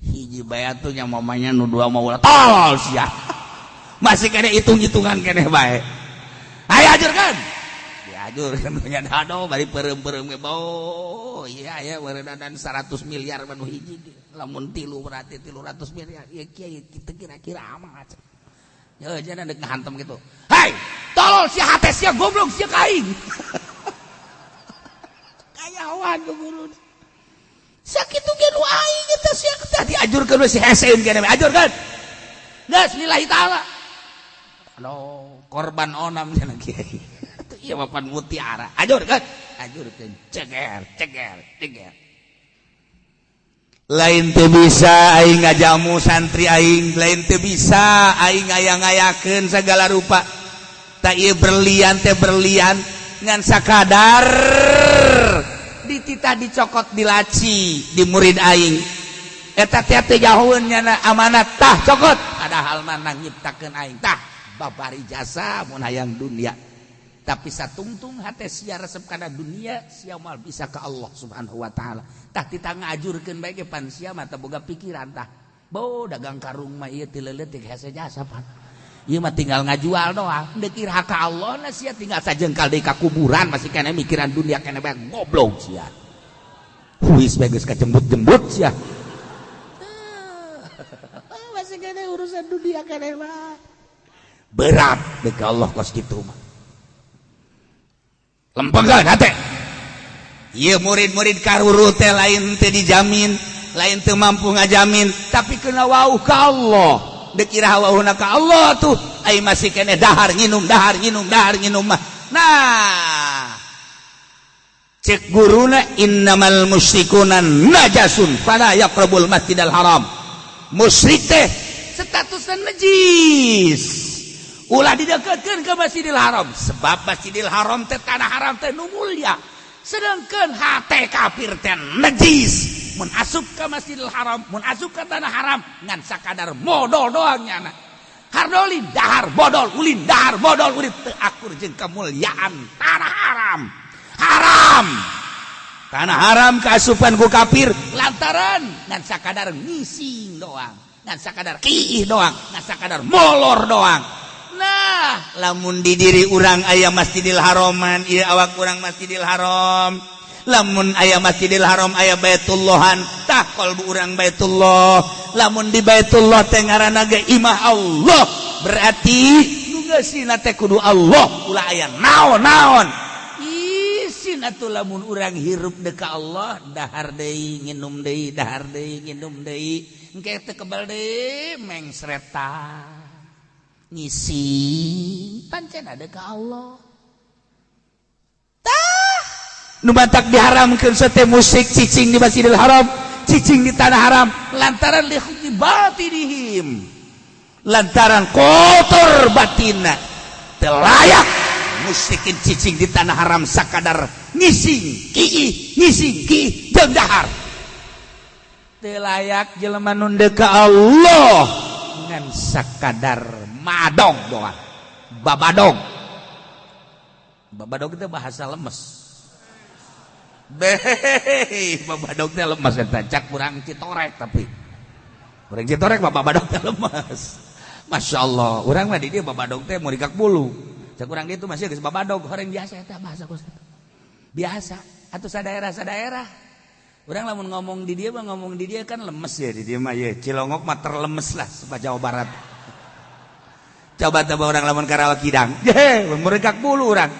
Hiji bae atuh nya mamanya nu dua mau tolol sia. Masih kene hitung-hitungan keneh bae. Ayo ajurkan. Diajurkan nya dado bari peureum-peureum ge bau. Iya aya weureunan 100 miliar manu hiji. Lamun 3 berarti 300 miliar. Ieu kieu kitu kira-kira amat. Ya jangan deuk ngahantem gitu. Hai, tolol sia hate sia goblok sia kaing. Kayawan ku guru. Sakitu ge nu aing eta sia teh diajurkeun we si heseun keneh ajurkeun. Geus lillahi taala. Aduh, korban onam cenah kiai. Ieu mah pan mutiara. Ajurkeun, ceger. Lain teu bisa aing ngajamu santri aing, lain teu bisa aing ngayang-ngayakeun sagala rupa. Ta ieu berlian teh berlian ngan sakadar dititah dicokot di laci di murid aing. Eta teh jauheun nyana amanat tah cokot. Padahal mah nyiptakeun aing tah babari jasa mun hayang dunia. Tapi satungtung hate sia resep kana dunia sia moal bisa ka Allah Subhanahu wa taala. Tah tita ngajurkeun bae ge pan sia mah teu boga pikiran tah. Bo dagang karung mah ieu teu leuleut hese jasa pan. Ieu mah tinggal ngajual doang. Deuk iraha ka Allah na sia tinggal sajengkal deui ka kuburan masih kana mikiran dunia kana bae goblok sia. Huis bae geus kajembut-jembut sia. Masih kana urusan dunia kana mah. Berat deuk Allah kos kitu mah. Lempegan hate. Ieu murid-murid karuru teh lain teu dijamin, lain teu mampu ngajamin, tapi kena wauh ka Allah. Deuk iraha wauhna ka Allah tuh, ai masih kene dahar nginum mah. Nah, cek guruna innamal musyrikuna najasun fala yaqrabul masjidal haram. Musyrik teh statusna najis. Ulah didekatkeun ke Masjidil Haram sebab Masjidil Haram teh tanah haram teh nu mulia. Sedangkan hate kafir teh najis. Mun asup ka Masjidil Haram, mun asup ka tanah haram ngan sakadar modal doang nyana. Hardoli dahar bodol ulin dahar bodol ulin teu akur jeung kamulyaan tanah haram. Haram. Tanah haram kaasupan ku kafir lantaran ngan sakadar ngising doang, ngan sakadar kiih doang, ngan sakadar molor doang. Nah, lamun di diri urang aya Masjidil Haraman, ieu awak urang Masjidil Haram. Lamun aya Masjidil Haram aya Baitullahan, tah qalbu urang Baitullah. Lamun di Baitullah teh ngaranna ge imah Allah, berarti nu geusina teh kudu Allah, ulah aya naon-naon. Isin atuh lamun urang hirup deuk ka Allah, dahar deui nginum deui, dahar deui nginum deui, engke teu kebal deui mengsreta. Ngisi pancen ada ke Allah tah nu batak diharamkeun sote musik cicing di Masjidil Haram cicing di tanah haram lantaran li batinihim lantaran kotor batinna teu layak musikin cicing di tanah haram sakadar ngising kiih jeung dahar teu layak jelema nu deuk ka Allah ngan sakadar madong doang, babadong itu bahasa lemes. babadog teh lemes eta cak kurang citorek tapi urang citorek babadog teh lemes. Masya Allah urang mah di dieu babadog teh muri kak bulu cak urang ditu masih geus babadog horeng biasa eta bahasa kos biasa atuh sadaerah urang lamun ngomong di dieu mah ngomong di dieu kan lemes ya di dieu mah ye Cilongok mah terlemes lah sebab Jawa Barat. Coba teu urang lamun ka Rawa Kidang muri kak bulu urang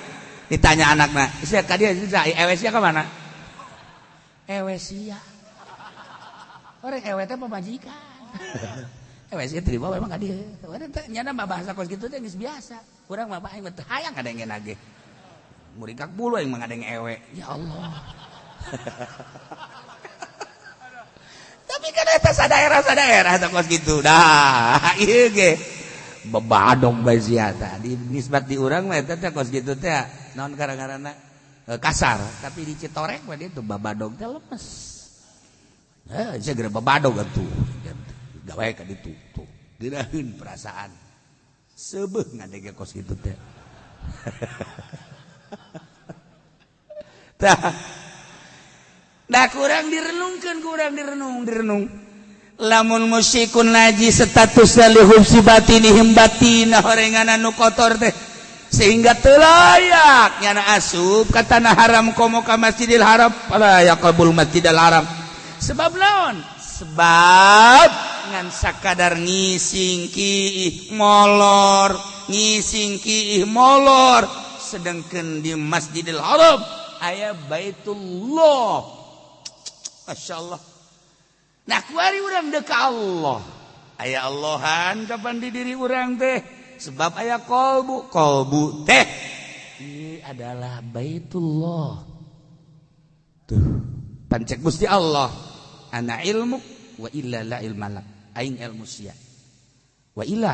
ditanya anakna sia ka dieu ewesia ka mana ewesia orang ewe teh pamajikan ewesia teh dibawa memang ka dieu urang teh nyana mah bahasa kos kitu teh geus biasa urang mah aing teh hayang ngadengen age muri kak bulu aing mah ngadenge ewe ya Allah. Tapi kan eta sadaerah eta kos kitu dah ieu ge babadog bae sia tah di nisbat di urang mah eta teh kos kitu teh naon gara-garana kasar tapi di Citorek mah dia tuh babadog teh lemes. Sia geura babadog atuh gawe ka ditu tuh geuraheun perasaan seubeuh ngadege kos kitu teh. Tah da kurang direnungkeun direnung lamun musyikun najis status dalihum sibatinihim batina horengan anu kotor teh sehingga teu layak nyana asup ka tanah haram komo ka Masjidil Haram fala yaqbul Masjidil Haram sebab naon sebab ngan sakadar ngising kiih molor sedengkeun di Masjidil Haram aya Baitullah. Masya Allah. Nah kuari urang dek ka Allah aya Allahan kapan di diri urang teh sebab aya kolbu teh ini adalah Baitullah tuh pancek Gusti Allah ana ilmu wa illa la ilmalak aing ilmu sia wa illa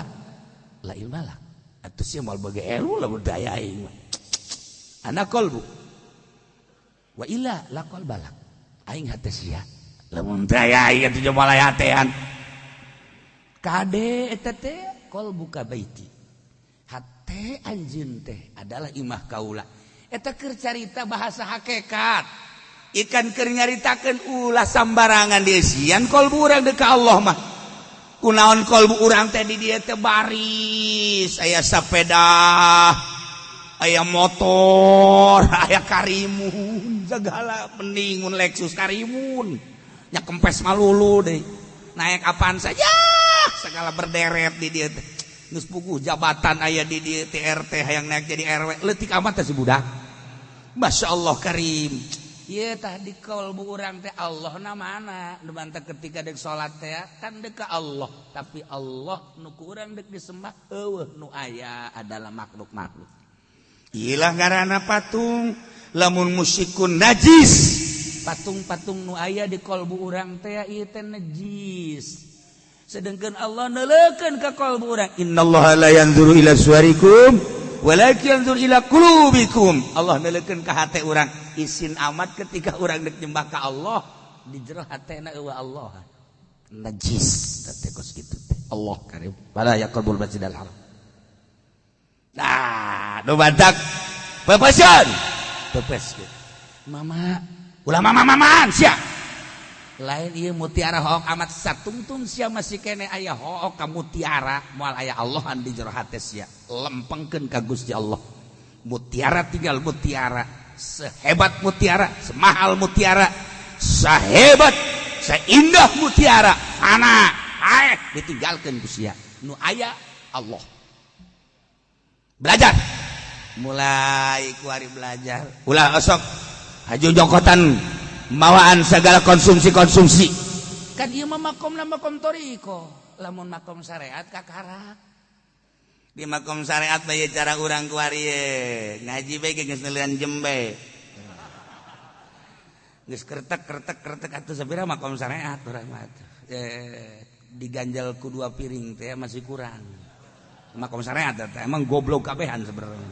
la ilmalak atuh sia moal bage ilmu lamun daya aing ana kolbu wa illa la qalbalak aing hate sia lamun daya aing atuh moal aya hatean kade eta teh kolbu ka baiti hate anjeun teh adalah imah kaula eta keur carita bahasa hakikat ikan keur nyaritakeun ulah sambarangan dieusian kolbu urang deuk ka Allah mah kunaon kolbu urang teh di dieu teh baris aya sapeda aya motor aya karimun segala mendingun Lexus karimun nya kempes malulu deui naik apaan saja segala berderet di dieu teh geus puguh jabatan aya di dieu teh RT hayang naik jadi RW leutik amat teh si budak. Masya Allah karim ieu tah di kolbu urang teh Allah na mana nu mantep ketika deuk salat teh kan deuk ka Allah tapi Allah nu ku urang deuk disembah eueuh nu aya adalah makhluk-makhluk ilah ngaranna patung lamun musyikun najis patung-patung nu aya di kolbu urang teh ieu teh najis sedengkeun Allah neuleukeun ka kolbu urang innallaha la yanzuru ila suwarikum walakin yanzur ila qulubikum Allah neuleukeun ka hate urang isin amat ketika urang deuk nyembah ka Allah di jero hatena eueuh Allah najis teh kos kitu teh Allah karim bala yaqbul Masjidil Haram. Nah nu badak pepesan pepes mama ulah mama-mamaan sia lain ieu mutiara hook amat satungtung sia masih kene aya hook ka mutiara moal aya Allahan di jero hate sia lempengkeun ka Gusti Allah mutiara tinggal mutiara sehebat mutiara semahal mutiara sahebat seindah mutiara ana ditinggalkeun ku sia nu aya Allah belajar mulai kuari belajar ulah osok haju jokotan mawaan segala konsumsi kan ieu mah makom toriko lamun makom syariat kakarak di makom syariat bae cara urang kuari ngaji bae geus neuleun jembe geus kertek atuh sabira makom syariat urang mah diganjal ku 2 piring teh masih kurang makom syariat teh emang goblok kabehan sebenarnya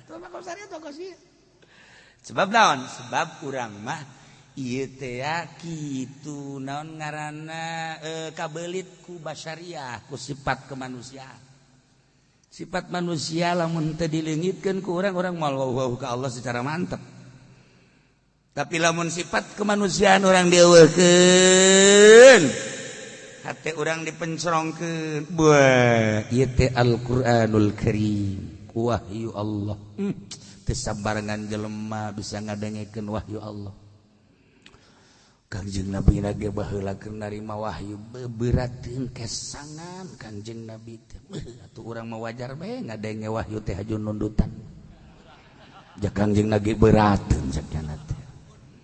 tuh makom syariat kok sih sebab naon sebab urang mah ieu teh kitu naon ngaranna kabelit ku basyariah ku sifat kemanusiaan sifat manusia lamun teu dileungitkeun ku urang moal wauh ka Allah secara mantep tapi lamun sifat kemanusiaan orang dieuweulkeun hati orang dipencerongkeun buah ieu teh Al-Qur'anul Karim wahyu Allah teu sabarengan jelema bisa ngadengekeun wahyu Allah. Kangjeng Nabi ge baheula keur narima wahyu bebeurateun kesangan Kangjeng Nabi teh atuh urang mah wajar bae ngadenge wahyu teh haju nundutan jak Kangjeng Nabi beurateun sakjana teh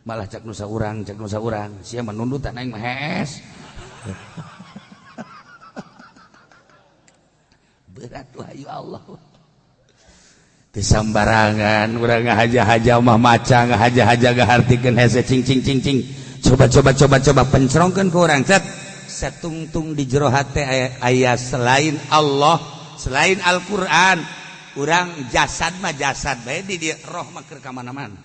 malah cak nusa urang sia mah nundutan aing mah hees berat wahyu Allah teu sambarangan urang ngahaja-haja mah maca ngahaja-haja ngahartikeun hese cing coba pencerongkeun ku urang satungtung di jero hate aya selain Allah selain Al-Qur'an urang jasad mah jasad bae di roh mah keur ka mana-mana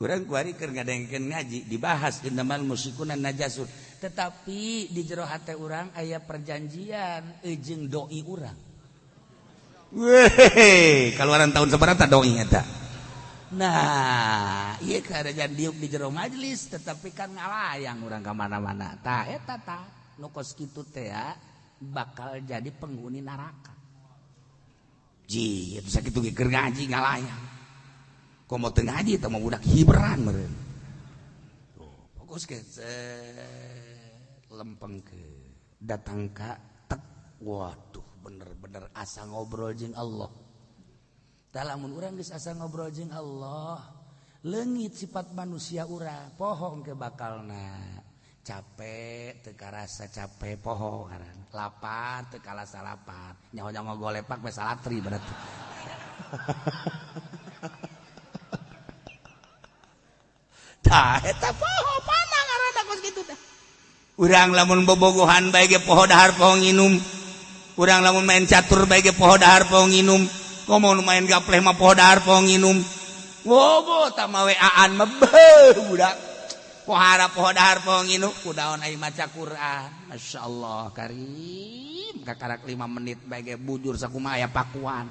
urang kuari keur ngadengkeun ngaji dibahas innamal musyrikuna najasun tetapi di jero hate urang aya perjanjian jeung doi urang weh kaluaran tahun sabaraha doi eta. Nah, iya kerajaan diuk di jero majelis, tetapi kan ngalayang orang kemana-mana. Tah, eta tah, nukos kitu teh ya, bakal jadi penghuni neraka. Ji, itu sakitu ge keur ngaji ngalayang. Komo teu ngaji teh mah budak hiberan meureun. Tuh, fokus ke lempeng ke datang ka tek. Waduh, bener-bener asa ngobrol jeung Allah. Lamun urang geus asa ngobrol jeung Allah leungit sifat manusia urang pohong ke bakalna capek teu karasa capek poho ngaran lapar teu karasa lapar nyaho-nyaho golepak we salatri berarti tah eta poho panah ngaranna kos kitu teh urang lamun bobogohan bae ge poho dahar poho nginum urang lamun main catur bae ge poho dahar poho nginum komo main gapleh mah poho dahar poho nginum. Wobo tah mah weaan mah budak. Pohara poho dahar poho nginum kudaon ai maca Quran. Masyaallah karim. Kakarak 5 menit bae ge bujur sakumaha aya pakuan.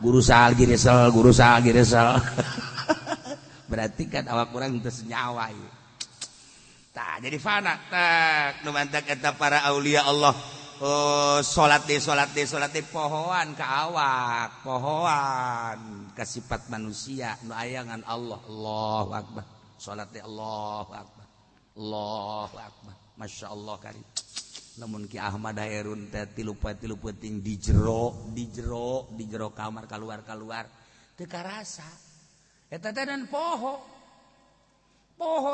Guru saal giresel. Berarti kan awak urang teu senyawa ieu. Tah jadi fana tak nu mantak eta para aulia Allah. Salat deh pohoan ka awak pohoan ka sifat manusia nu ayangan Allah Allahu akbar salat deh Allahu akbar masyaallah karim lamun Ki Ahmad Hairun teh tilu peuting di jero kamar keluar teu karasa eta teh dan poho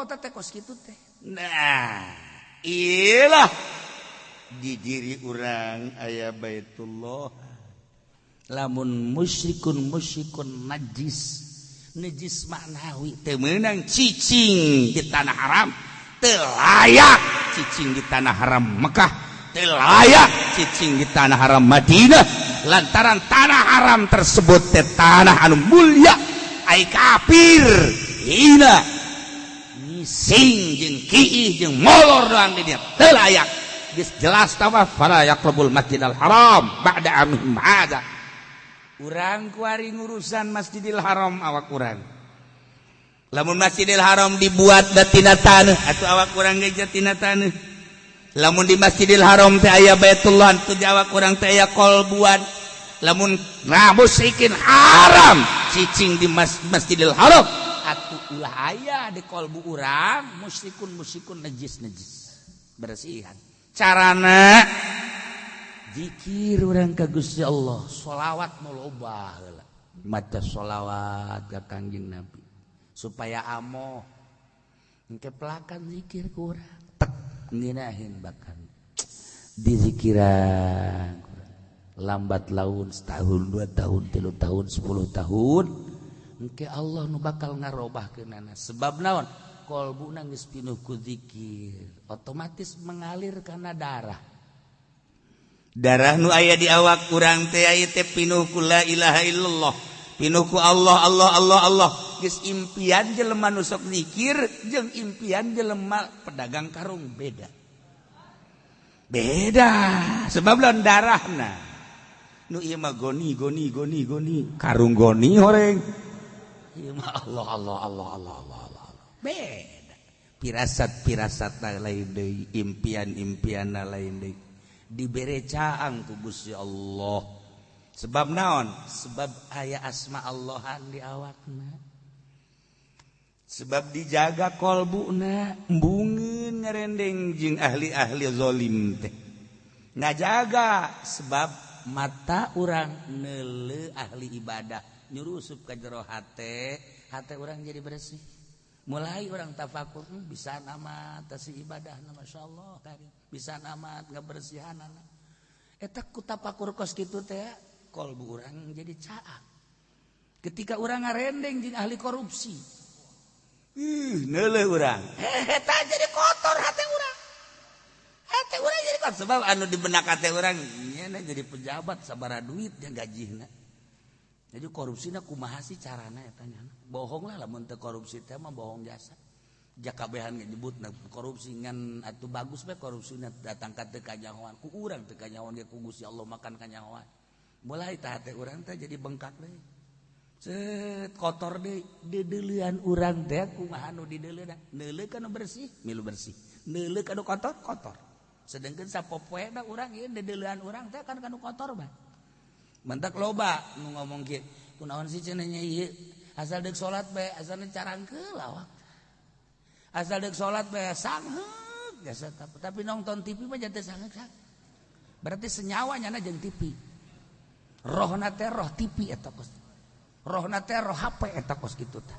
teh kos kitu teh nah iyalah di diri urang aya Baitullah lamun musyrikun najis maknawi teu meunang cicing di tanah haram teu layak cicing di tanah haram Mekah teu layak cicing di tanah haram Madinah lantaran tanah haram tersebut teh tanah anu mulia ai kafir hina ngising jeung kiih jeung molor doang di dieu teu layak jelas tawa fala yaqrabul masjidal haram ba'da amihim hadza urang kuari ngurusan Masjidil Haram awak urang lamun Masjidil Haram dibuat da tina taneuh atuh awak urang ge tina taneuh lamun di Masjidil Haram teh aya Baitullah teu awak urang teh aya kolbuan lamun musyrikin haram cicing di Masjidil Haram atuh ulah aya di kolbu urang musyrikun najis bersihan carana zikir urang ka Gusti Allah sholawat nu loba heula maca sholawat ka Kangjeng Nabi supaya amoh engke pelakan zikir ku urang tek ngeunaheun bakan dizikiran lambat laun setahun 2 tahun 3 tahun 10 tahun engke Allah nu bakal ngarobahkeunana sebab naon kolbuna geus pinuh ku zikir otomatis mengalir kana darah nu aya di awak urang teh aya teh pinuh ku la ilaha illallah pinuh ku Allah geus impian jelema nu sok zikir jeung impian jelema pedagang karung beda sebab lawan darahna nu ieu mah goni karung goni horeng Allah Allah Allah Allah Allah Allah. Beda. Pirasat-pirasat lain deui, impian-impian lain deui. Dibere caang ku Gusti Allah. Sebab naon? Sebab aya asma Allahan di awakna. Sebab dijaga kolbuna, embungeun ngarendeng jeung ahli-ahli zalim teh. Ngajaga sebab mata urang neuleuh ahli ibadah nyurusup ka jero hate urang jadi bersih. Mulai orang tafakur bisa nama tasi ibadah masyaallah karim bisa nama ngabersihanana eta ku tafakur kos kitu teh kolbu urang jadi caang ketika urang ngarendeng jeung ahli korupsi neuleuh urang eta jadi kotor hate urang jadi kotor sebab anu di benak hate urang nya jadi pejabat sabaraha duit jeung gajihna. Jadi korupsina kumaha sih carana eta nya? Bohong lah lamun teu korupsi teh mah bohong jasa. Jakabehan nyebutna korupsi ngan atuh bagus bae korupsina datang ka teu kanyahoan. Ku urang teu kanyahoan ge ku Gusti Allah makan kanyahoan. Mulai tah hate urang teh jadi bengkak deui. Cet kotor deui dedeuleuan urang teh kumaha nu dideuleuna? Neuleuh kana bersih, milu bersih. Neuleuh kana kotor, kotor. Sedengkeun sapopoena urang ieu dedeuleuan urang teh kan kanu kotor bae. Mentak loba nu ngomong kieu kunaon sih cenah nya ieu asal deuk salat bae asal carangkeul awak asal deuk salat bae sangheuk jasa tapi nonton TV mah janten sangheuk berarti senyawa nyana jeung TV rohna teh roh TV eta kos rohna teh roh HP eta kos kitu tah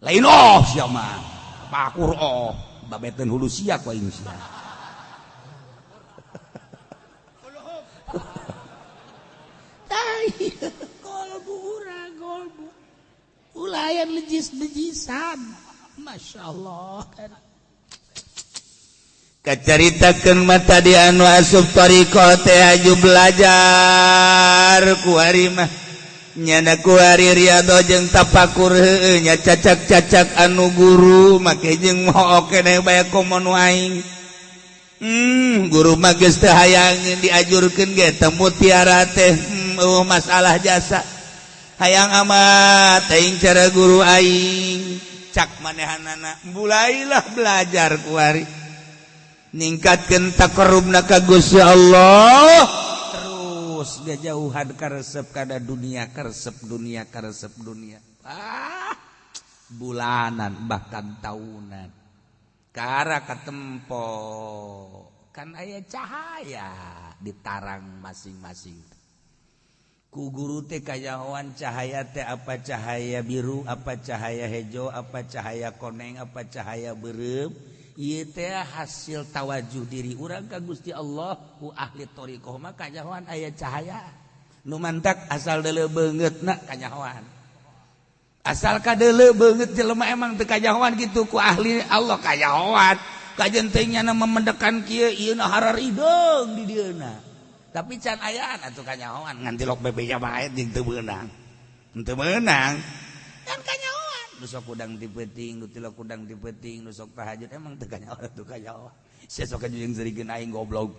lain sia mah pakur babeten hulu siak wae sia. Kolbu urang kolbu ulayan lejis-lejisan Masya Allah kan kacaritakeun mata di anu asup tariqah teh aju belajar ku ari mah nyana ku ari riyadhah jeung tafakur heueuh nya cacak-cacak anu guru make jeung moho keneh bae komo nu aing guru mah geus teu hayang diajurkeun ge teu mutiara teh masalah jasa hayang amat aing cara guru aing cak manehanana mulailah belajar kuari ningkatkeun taqarrubna ka Gusti Allah terus gajauhan karesep kada dunia karesep dunia bulanan bahkan tahunan kara katempo kan aya cahaya di tarang masing-masing. Ku guru teh kanyahoan cahaya teh apa cahaya biru, apa cahaya hejo, apa cahaya koneng, apa cahaya beureum. Ieu teh hasil tawajuh diri urang ka Gusti Allah ku ahli thariqah mah kanyahoan aya cahaya. Nu mantak asal deuleu beungeutna kanyahoan. Asal kadeuleu beungeut jelema emang teu kanyahoan kitu ku ahli Allah kanyahoan. Kajentengnya na memendekan kieu ieu na hararideung di dieuna. Tapi can ayaan atuh kanyahoan ngan tilok bebenya bae jeung teu meunang. Teu meunang. Kan kanyahoan. Nu sok udang di peuting, nu tilok udang di peuting, nu sok tahajud emang teu kanyahoan atuh kanyahoan. Sia sok jeung serikeun aing goblok.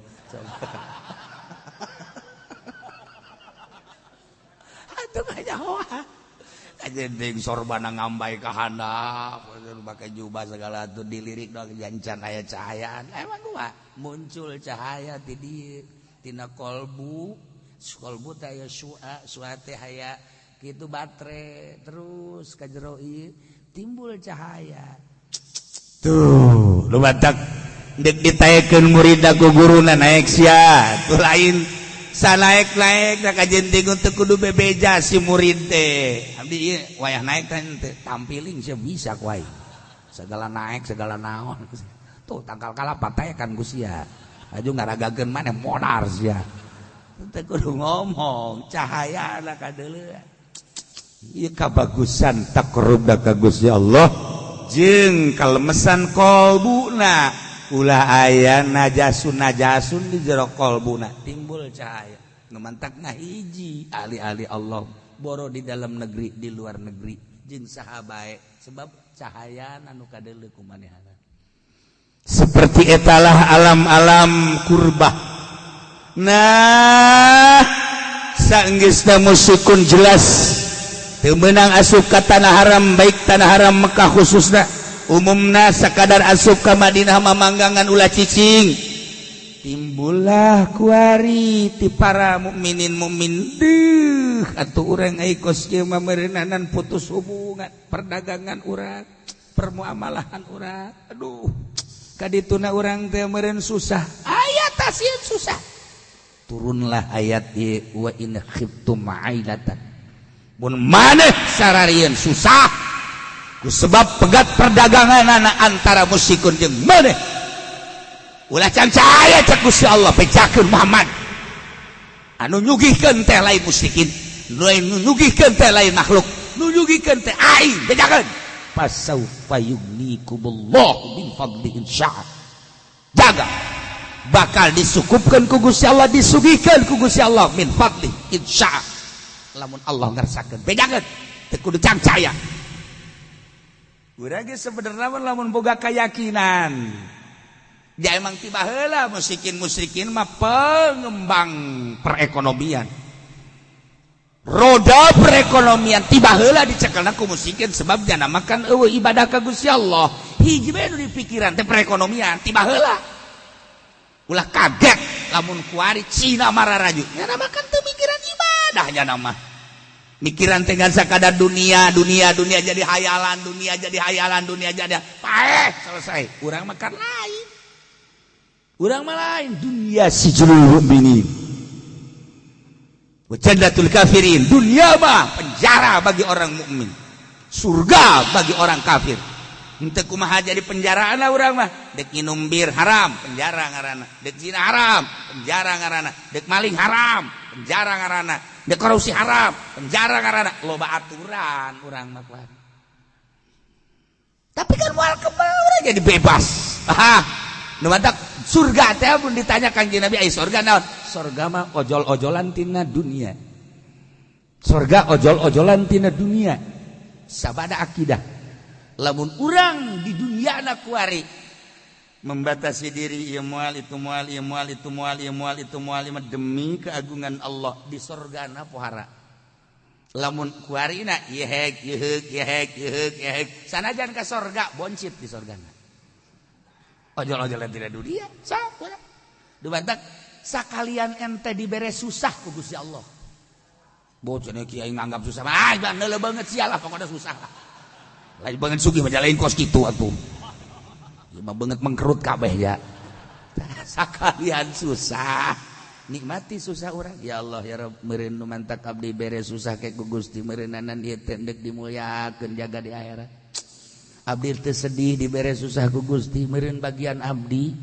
Atuh kanyahoan. Kajendeng sorbana ngambay ka handap, pakai jubah segala atuh dilirik dong jancan aya cahayaan. Emang kumaha? Muncul cahaya ti dieu. Tina kolbu teh aya syua teh aya kitu baterai terus ka jero ieu timbul cahaya tuh lu batak deuk ditaekeun muridna ku guruna naek sia tuh lain sanaek-naek da kajending teu kudu bebeja si murid teh abdi ieu wayah naek teh teu tampiling sia bisa ku aing segala naek segala naon tuh tangkal kalapa taekan ku sia aju ngaragakeun maneh monar sia. Teu kudu ngomong, cahayana kadeuleuan. Ieu kabagusan taqarrubna ka Gusti Allah jeung kalemesan qalbuna. Ulah aya najasun di jero qalbuna, timbul cahaya. Nu mantakna hiji ahli-ahli Allah, boro di dalam negeri, di luar negeri, jeung saha bae sebab cahayana nu kadeuleu ku manehna. Seperti etalah alam-alam kurbah. Nah, saenggeusna musikun jelas menang asup ka tanah haram baik tanah haram Mekah khususna umumna sakadar asup ka Madinah mamanggangan ulah cicing timbullah kuari ti para mukminin mukmin deuh atuh urang ai kos kieu mah meureunnan putus hubungan perdagangan urang permuamalahan urang aduh kadituna urang teh meureun susah aya tasieun susah turunlah ayat ieu wa in khiftum ailatan mun maneh sararieun susah ku sebab pegat perdagangan antara musyrikun jeung maneh ulah can cahaya cek Gusti Allah pejakeun Muhammad anu nyugihkeun teh lain musyrikin nu nyugihkeun teh lain makhluk nu nyugihkeun teh aing bejakeun fasaufa yugnikumullahu min fadlihi insya'a jaga bakal disukupkeun ku Gusti Allah disugihkeun ku Gusti Allah min fadlihi insya'a lamun Allah ngarsakeun bedakeun teu kudu cangcaya urang ge sebenarnya lamun boga keyakinan ya emang tiba heula musyrikin mah pengembang perekonomian roda perekonomian tiba heula dicekelna ku musyrikin sebab janamakan eueuh ibadah ka Gusti Allah hiji bae nu dipikiran teh perekonomian tiba heula ulah kaget lamun kuari Cina mararaju janamakan teu mikiran ibadah nama mikiran teh sakadar dunia jadi hayalan dunia jadi paeh selesai urang makan lain urang mah lain dunia sijnul mukminin wa jannatul kafirin dunia mah penjara bagi orang mukmin surga bagi orang kafir henteu kumaha jadi penjaraan urang mah dek nginum bir haram penjara ngaranna dek zina haram penjara ngaranna dek maling haram penjara ngaranna dek korupsi haram penjara ngaranna loba aturan urang mah kuat tapi kan moal kebal urang jadi bebas nu matak surga teh mun ditanya Kanjeng Nabi ai surga naon surga mah ojol-ojolan tina dunia surga ojol-ojolan tina dunia sabada akidah lamun urang di dunia anak kuari membatasi diri ieu moal itu moal ieu moal itu moal ieu moal itu moal demi keagungan Allah di surgana pohara lamun kuarina yehek sanajan ka surga boncit di surgana ojol-ojolan tidak dunia saha dumatak sakalian ente dibere susah ku Gusti Allah bocah kiai nganggap susah ah neuleuh banget sialah pokoknya susah lah lain banget sugih mah lain kos kitu atuh ieu mah banget mengkerut kabeh ya sakalian susah nikmati susah urang ya Allah ya Rabb meureun nu mantak abdi bere susah ke ku Gusti meureunnanan ieu teh endek dimulyakeun jaga di akhirat abdi teu sedih dibere susah ku Gusti meureun bagian abdi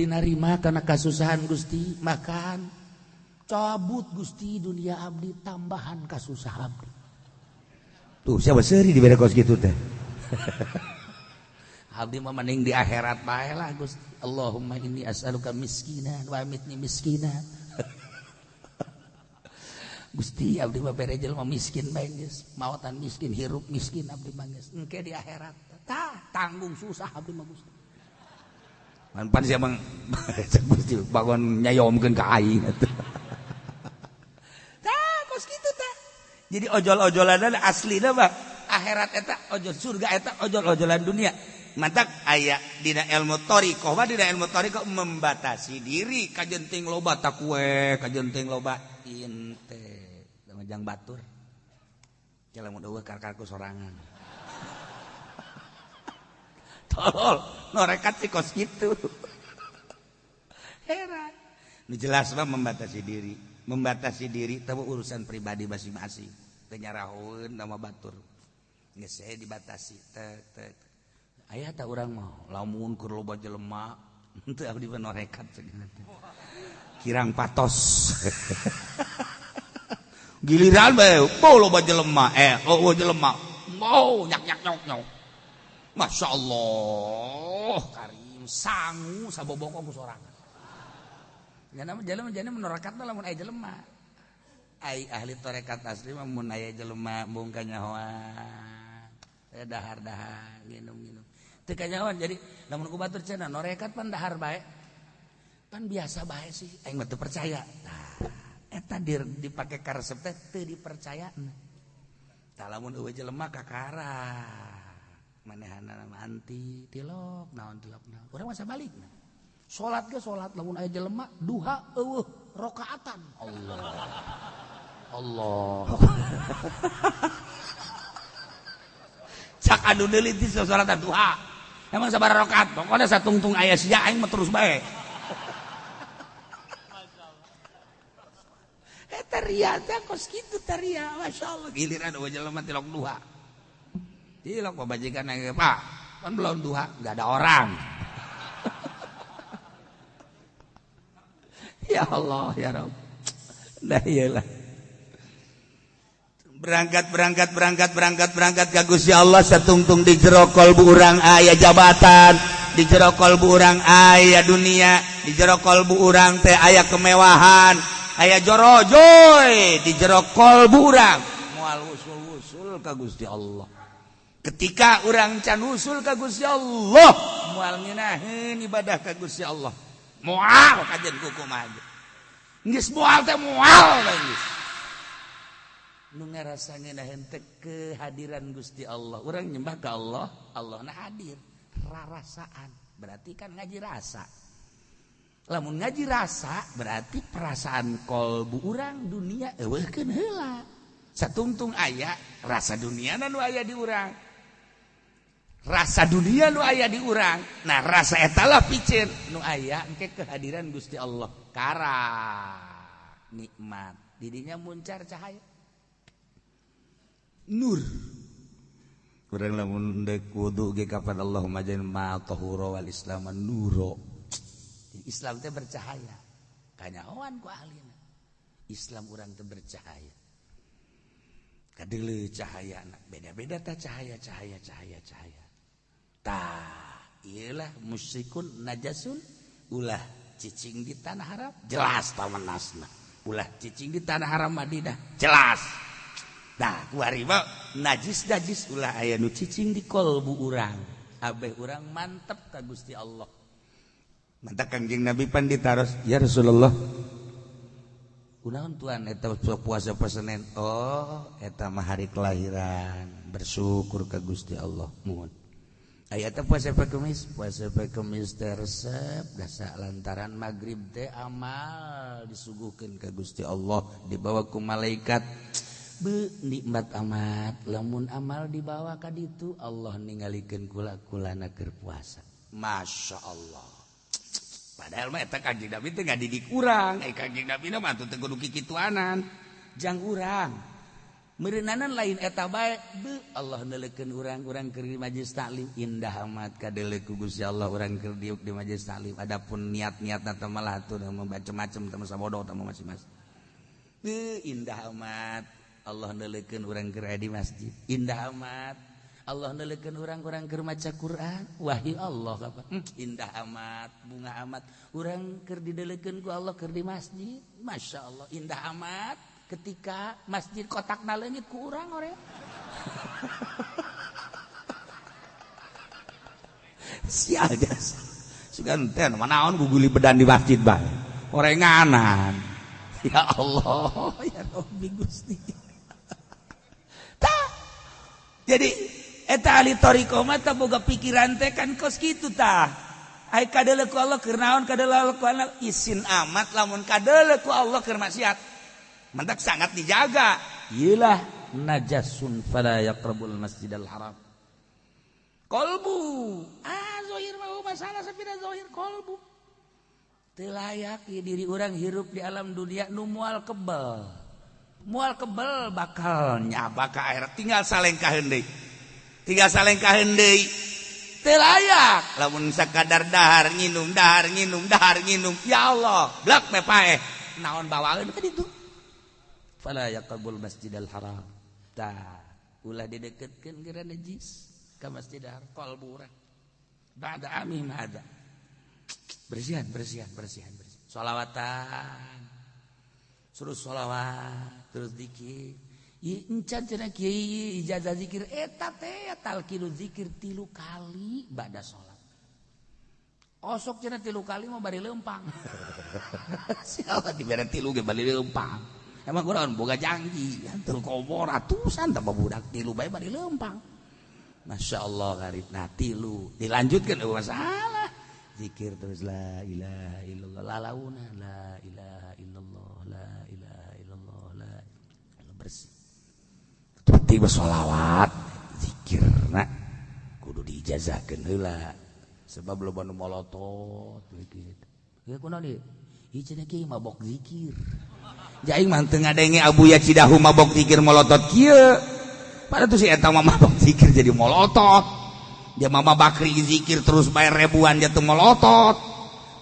narima kana kasusahan Gusti makan cabut Gusti dunia abdi tambahan kasusah abdi tuh siapa seuri dibere kos gitu teh abdi mah mending di akhirat bae lah Gusti Allahumma inni as'aluka miskinan wa amitni miskinan Gusti abdi mah bere jelema miskin bae geus maotan miskin hirup miskin abdi mah geus engke di akhirat tah tanggung susah abdi mah Gusti pan sia mang Gusti bangun nyayomkeun ka aing atuh tah kos kitu tah jadi ojol-ojolan aslina mah akhirat eta ojol surga eta ojol-ojolan dunia mantak aya dina ilmu thariqah mah dina ilmu thariqah membatasi diri kajenting loba takwe kajenting loba inte majang batur jalan mun eueuh karkarku sorangan tolol norekat si kos kitu heran nu jelas mah membatasi diri teu urusan pribadi masing-masing teu nyarahoeun nama batur geus saya dibatasi teu aya ta urang mah lamun keur loba jelema henteu abdi mah norekat kirang patos giliran bae mau loba jelema jelema mau nyak Masya Allah karim sangu sabobongkong ku sorangan jana menorekat lamun aya jelema ai ahli tarekat asli mah mun aya jelema mung kanyahoan dahar-dahar nginum teu kanyahoan jadi lamun ku batur cenah norekat pan dahar bae pan biasa bae sih aing mah teu percaya nah eta dipake ka resep teh teu dipercayaeun talamun eueuh jelema kakara manehana anti tilok naon urang masa balikna salat ge salat lamun aya jelema duha eueuh rakaatan Allah cak anu deuleuh ti salat duha emang sabaraha rakaat pokona satungtung aya sia aing mah terus bae eta ria teh kos kitu teh ria masyaallah giliran eueuh jelema tilok duha tilok pamajikan ge Pak kan belum duha enggak ada orang ya Allah ya Rabb dah iyalah berangkat ka Gusti Allah satungtung di jero kalbu urang aya jabatan di jero kalbu urang aya dunia di jero kalbu urang teh aya kemewahan aya jorojoy di jero kalbu urang moal usul-usul ka Gusti Allah ketika urang can usul ka Gusti Allah moal ngeunaheun ibadah ka Gusti Allah moal kajen kumaha geus moal teh moal geus nu ngarasa ngeunaheun teh kehadiran Gusti Allah urang nyembah ka Allah Allahna hadir rarasaan berarti kan ngaji rasa lamun ngaji rasa berarti perasaan kolbu urang dunia eueuhkeun heula satungtung aya rasa dunia nu aya di urang rasa dunia nu aya di urang nah rasa eta lah picen nu aya engke kehadiran Gusti Allah kara nikmat didinya muncar cahaya nur urang lamun deuk wudu ge kapan Allahumma ja'al ma tahura wal islam nuro Islam teh bercahaya kanyahoan ku ahlina Islam urang teh bercahaya kadeuleuh cahayana beda-beda tah cahaya tah ieulah musyrikun najasun ulah cicing di tanah haram jelas tamanasna ulah cicing di tanah haram Madinah jelas nah kuari mah najis ulah aya nu cicing di kolbu urang abeh urang mantep ka Gusti Allah mantap Kangjeng Nabi pan ditaros ya Rasulullah kunaon tuan eta puasa Senin oh eta mah hari kelahiran bersyukur ka Gusti Allah muhun aya teh puasa Kemis teh resep dasa lantaran magrib teh amal disuguhkeun ka Gusti Allah dibawa ku malaikat nikmat amat lamun amal dibawa ka ditu Allah ningalikeun kula-kulana keur puasa Masya Allah padahal mah eta Kanjeng Nabi teh ngadidik urang Kanjeng Nabi mah atuh teh kudu kikituanan jang urang meureunanan lain eta bae Allah neuleukeun urang-urang keur di majelis taklim indah amat kadeuleu ku Gusti Allah urang keur diuk di majelis taklim adapun niat-niatna teh malah atuh macem-macem teh sabodoh teh masing-masing indah amat Allah neuleukeun urang keur aya di masjid indah amat Allah neuleukeun urang-urang keur maca Quran wahyu Allah apa indah amat bunga amat urang keur dideuleukeun ku Allah keur di masjid Masya Allah indah amat ketika masjid kotakna leungit ku urang ore sial jasa sugan teh manaon guguli bedan di masjid bae orenganan ya Allah ya Rabbi Gusti jadi eta ahli thariqah mah teh boga pikiran teh kan kos kitu tah ai kadeuleu ku Allah keur naon kadeuleu ku Allah isin amat lamun kadeuleu ku Allah keur maksiat mentak sangat dijaga ieulah najasun fala yaqrabul masjidal haram qalbu zahir mah masalah sapina zahir qalbu teu layak diri urang hirup di alam dunia nu moal kebal bakal nyaba ka akhirat tinggal salengkaheun deui teu layak lamun sakadar dahar nginum ya Allah blak me paeh naon bawaeun ka ditu fala yaqbul masjidal haram tah ulah dideketkeun geura najis ka masjidil haram qalbu urang ba'da amihim hada bersihan sholawatan suruh sholawat terus zikir encan cenah kieu ijazah zikir eta teh talqinu zikir 3 kali ba'da salat osok cenah 3 kali mah bari leumpang siapa dibere 3 ge bari leumpang emang kurang boga janji antul komo ratusan tambah budak tilu bae bari lempang. Masya Allah karib tilu dilanjutkan masalah zikir terus la ilaha illallah lalauna la ilaha illallah la ilaha illallah la bersih tiba sholawat zikirna kudu diijazahkeun heula sebab loba nu molotot gitu ya kunaon ieu ieu cenah kieu mabok zikir jaing mah teu ngadenge Abuya Cidahu mabok zikir molotot kieu pada tuh si eta mah mabok zikir jadi molotot dia mama Bakri zikir terus bayar ribuan jatuh molotot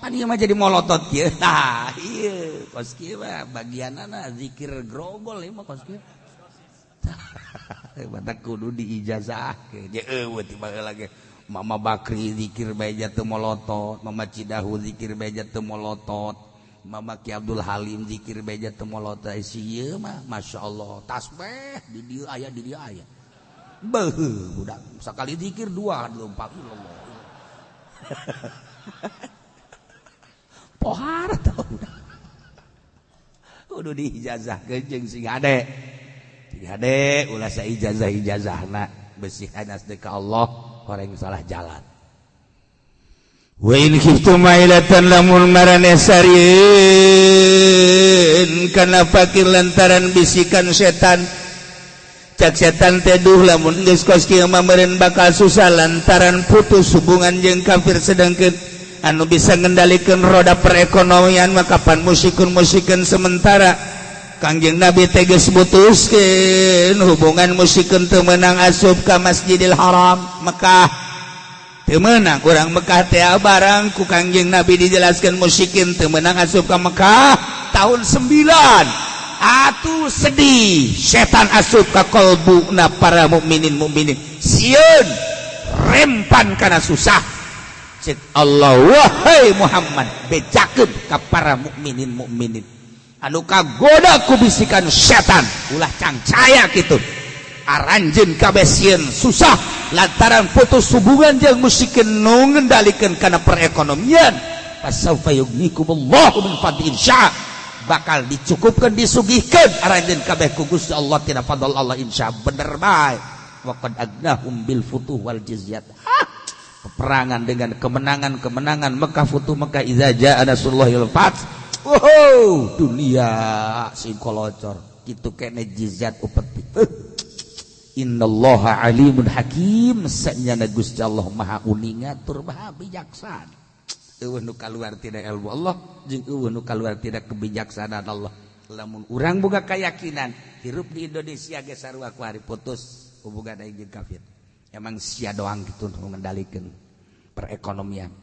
pan ieu mah jadi molotot kieu nah ieu kos kieu mah bagianana zikir grogol ieu mah kos kieu mata kudu diijazahkeun je eueuh tiba lagi mama Bakri zikir bae jatuh molotot mama Cidahu zikir bae jatuh molotot Mama Ki Abdul Halim zikir bae jatuh molotot si ieu mah masyaallah tasbih di dieu aya di dieu aya beuh budak sakali zikir 24 Allah pohar tah budak kudu diijazahkeun jeung sing hade ulah saijazah-ijazahna besihan asde ka Allah horeng salah jalan. Wa in khiftum ailatan lamun marane sarieun kana fakir lantaran bisikan setan cak setan teh duh lamun geus kos kieu mah meureun bakal susah lantaran putus hubungan jeung kafir sedengkeun anu bisa ngendalikeun roda perekonomian mah kapan musikun sementara Kangjeng Nabi teh geus mutuskeun hubungan musikeun teu meunang asup ka Masjidil Haram Mekah teu meunang urang Mekah teh barang ku Kangjeng Nabi dijelaskeun musikeun teu meunang asup ka Mekah tahun 9 atuh sedih setan asup ka qalbuna para mukminin sieun rempan kana susah cek Allah wahai Muhammad bejakeun ka para mukminin anu kagoda ku bisikan setan ulah cangcaya kitu aranjeun kabeh sieun susah lantaran putus hubungan jeung musikeun nu ngendalikeun kana perekonomian fasaufa yughnikumullahu min fadli insya bakal dicukupkeun disugihkeun aranjeun kabeh ku Gusti Allah tina fadl Allah insya bener bae wa qad agnahum bil futuh wal jizyat peperangan dengan kemenangan Mekah futuh Mekah idza jaa nasrullahi wal fath wow dunia sing kolocor kitu kene jizyat upeti innallaha alimun hakim sanyana Gusti Allah maha uning ngatur maha bijaksana eueuh nu kaluar tina ilmu Allah jeung eueuh nu kaluar tina kebijaksanaan Allah lamun urang boga keyakinan hirup di Indonesia ge sarua ku hari putus hubungan aing jeung kafir emang sia doang kitu mengendalikeun perekonomian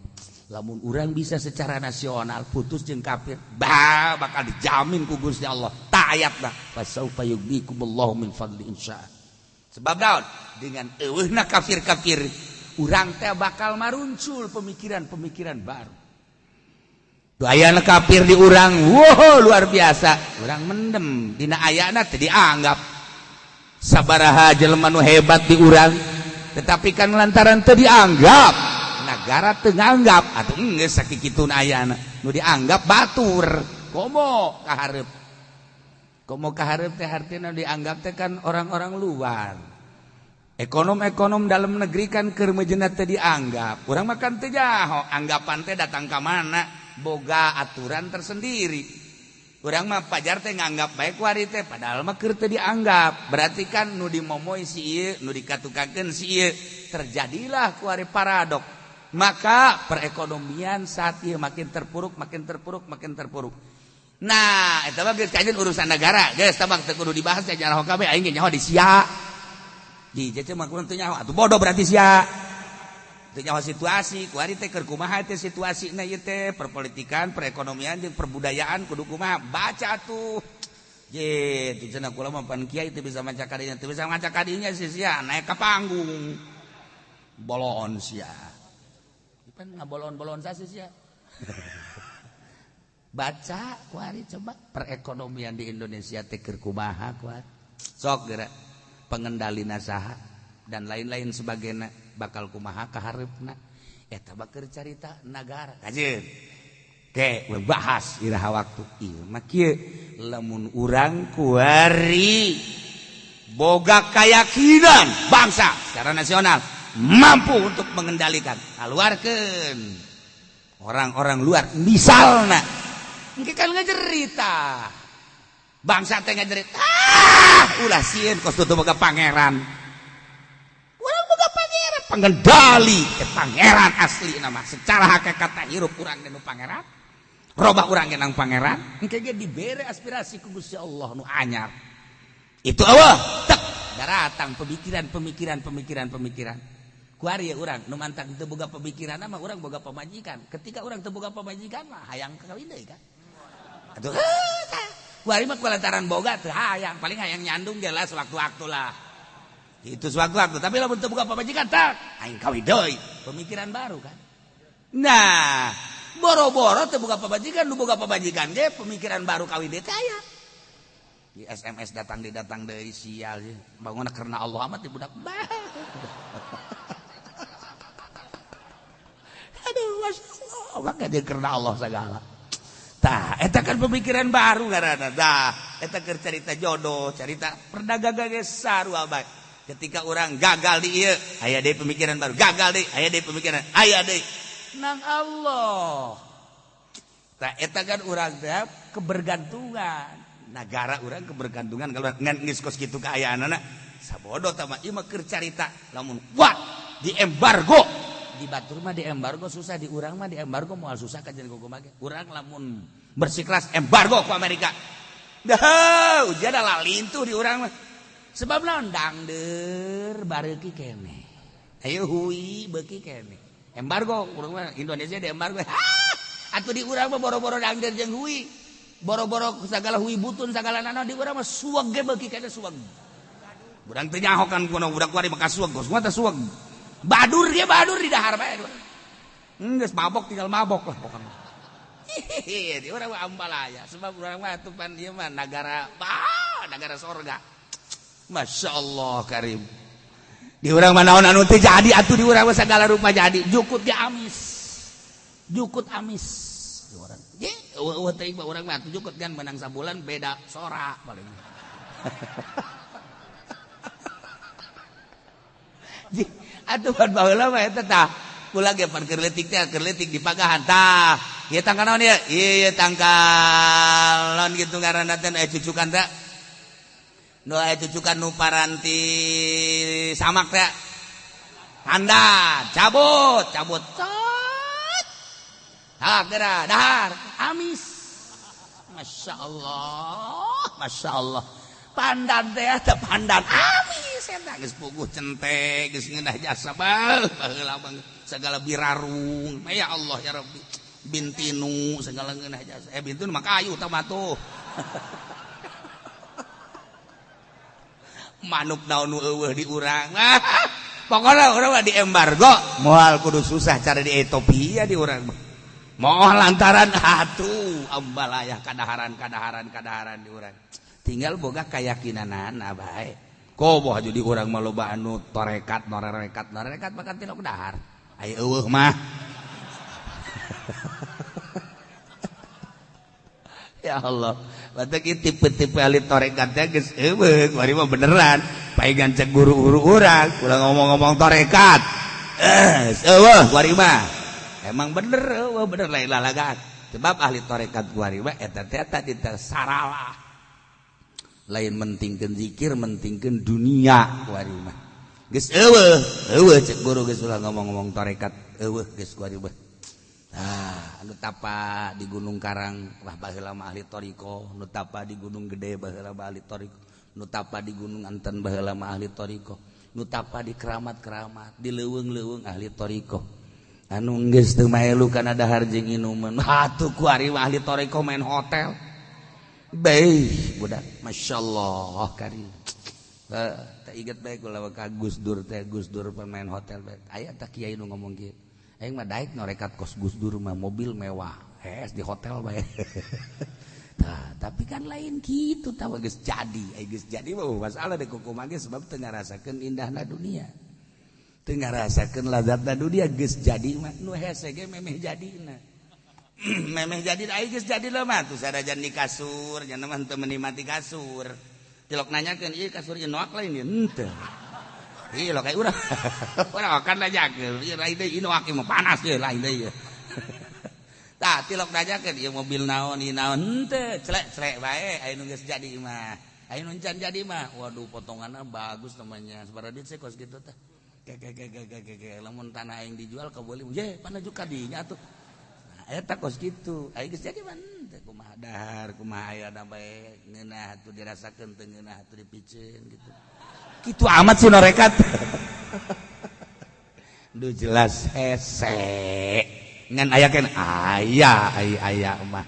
lamun urang bisa secara nasional putus jeung kafir bakal dijamin ku Gusti Allah ta ayatna fasaufa yughnikumullahu min fadli insya sebab daun dengan eueuhna kafir-kafir urang teh bakal maruncul pemikiran baru ayana kafir di urang wow luar biasa urang mendem dina ayana teh dianggap sabaraha jelema nu hebat di urang tetapi kan lantaran teu dianggap negara teu nganggap atuh geus sakikituna ayana nu dianggap batur komo kahareup teh artina dianggap teh kan orang-orang luar ekonom dalam negeri kan keur mejeuna teu dianggap urang mah kan teu jaho anggapan teh datang ka mana boga aturan tersendiri urang mah pajar teh nganggap bae ku ari teh padahal mah keur teu dianggap berarti kan nu dimomoy si ieu nu dikatukakeun si ieu terjadilah ku ari paradok maka perekonomian saat ieu makin terpuruk nah eta mah geus kajeun urusan negara geus tah mah teu kudu dibahas sejarah kabeh aing ge nyaho di sia di jece mah kudu teu nyaho atuh bodoh berarti sia teu nyaho situasi ku ari teh keur kumaha teh situasina ieu teh perpolitikan perekonomian jeung perbudayaan kudu kumaha baca atuh je di cenah kula mah pan kiai teu bisa maca kadinya teu bisa maca kadinya sia naik ka panggung bolon sia kan ngabolon-bolon sasi sia baca kuari coba perekonomian di Indonesia teh keur kumaha kuari sok geura pengendalina saha dan lain-lain sebagainya bakal kumaha kahareupna eta bakal carita negara kajeun Oke, bahas iraha waktu ieu mah kieu lamun urang kuari boga keyakinan bangsa secara nasional mampu untuk mengendalikan ngaluarkeun orang-orang luar misalna engke kan ngajerita bangsa teh ngajerit ulah sieun kos tuh boga pangeran urang boga pangeran pengendali pangeran asli nama secara hakikat hirup urang nu pangeran robah urang nang pangeran engke ge dibere aspirasi ku Gusti Allah nu anyar itu eueuh tek datang pemikiran kuari ya urang nu mantang teu boga pemikiran mah urang boga pamajikan ketika urang teu boga pamajikan mah hayang kawin deui kan atuh kuari mah kulantaran boga teu hayang paling hayang nyandung ge lah sewaktu-waktu lah itu sewaktu-waktu tapi lamun teu boga pamajikan tak hayang kawin deui pemikiran baru kan nah boro-boro teu boga pamajikan nu boga pamajikan ge pemikiran baru kawin deui teh aya di SMS datang deui sial ye bangunna karena Allah amat di budak aduh masyaallah maka dia karena Allah segala tah eta kan pemikiran baru ngaranna tah eta keur carita jodoh carita perdagangan ge sarua bae ketika orang gagal di ieu aya deui pemikiran baru gagal deui aya deui pemikiran aya deui nang Allah tah eta kan urang teh kebergantungan negara urang kebergantungan kalau ngan geus kos kitu kaayaanana sabodo tah mah ieu mah keur carita lamun wah di embargo di batur mah di embargo susah di urang mah di embargo moal susah ka jeung kumaha ge urang lamun bersikeras embargo ku Amerika dah ujian lalintuh di urang mah sebab naon dangdeur bareuki keneh ayo hui beuki keneh embargo urang mah Indonesia di embargo atuh di urang mah boro-boro dangdeur jeung hui boro-boro sagala hui butun sagala nana di urang mah suweg ge beuki keneh suweg urang teh nyahokan kuna budak kuari mah kasuweg kos mah teh suweg badur dia badur di dahar bae geus mabok tinggal mabok lah pokoknya di urang mah ambalaya sebab urang mah atuh pan ieu mah negara sorga masyaallah karim di urang mah naon anu teu jadi atuh di urang mah sagala rupa jadi jukut ge amis jukut amis di urang ye eueuh teh urang mah atuh jukut kan menang sabulan beda sora paling atuh pan baheula mah eta tah kula ge pan keur leutik di pagahan tah ieu tangkal naon ieu ieu tangkal naon kitu ngaranna teh aya cucukan teh nu aya cucukan nu paranti samak teh handap cabut cet ha geura dahar amis masyaallah pandan teh teh pandan amis eta geus puguh centek geus ngeunah jasa baheula segala birarung ya Allah ya Rabbi bintinu segala ngeunah jasa bintinu mah kayu tah mah tuh manuk naon nu eueuh di urang pokona urang mah di embargo moal kudu susah cara di Ethiopia di urang mah moal lantaran atuh ambalaya kadaharan di urang tinggal boga keyakinanana bae koboh aju di urang mah loba anu torekat norerekat maka tinu dahar aya eueuh mah ya Allah batek tipe-tipe ahli torekat teh geus eueuh kuari mah beneran paegan cek guru-guru urang ulah ngomong-ngomong torekat eueuh kuari mah emang bener lain lalagan sebab ahli torekat kuari mah eta teh tadi sarala lain mentingkeun zikir mentingkeun dunia kuari mah geus eueuh cek guru geus ulah ngomong-ngomong tarekat eueuh geus kuari mah anu tapa di Gunung Karang lah baheula mah ahli toriko nu tapa di Gunung Gede baheula mah ahli toriko nu tapa di Gunung Anten baheula mah ahli toriko nu tapa di keramat-keramat di leuweung-leuweung ahli toriko anu geus teu maelu kana dahar jeung inuman atuh kuari mah ahli toriko main hotel baik budak masyaallah karim tak inget baik kalau ka Gus Dur teh Gus Dur pemain hotel baik aya tak kiai nu ngomong kieu aing mah daek norekat kos Gus Dur mah mobil mewah hes di hotel bae nah tapi kan lain kitu tah geus jadi mah masalah deh kumaha ge sebab teu ngarasakeun indahna dunia teu ngarasakeun lazatna dunia geus jadi mah nu hese ge memeh jadina memeh jadi aing geus jadi leuh mah tuh sadajan di kasur nya mah teu menikmati kasur tilok nanyakeun ieu kasur ieu noak lain ieu henteu ieu lo kayak urang urang akan nanyakeun ieu lain deui noak ieu mah panas deui lain deui tah tilok nanyakeun ieu mobil naon ieu naon henteu celek bae aya nu geus jadi mah aya nu can jadi mah waduh potonganna bagus namanya sabaraha duit sih kos kitu teh lamun tanah aing dijual ka boleh ye panajuk ka dinya atuh eta kos kitu aing geus jadi mah teh kumaha dahar kumaha aya da bae ngeunah atuh dirasakeun teu ngeunah atuh dipikeun gitu kitu amat sih norekat duh jelas hese ngan aya kan aya mah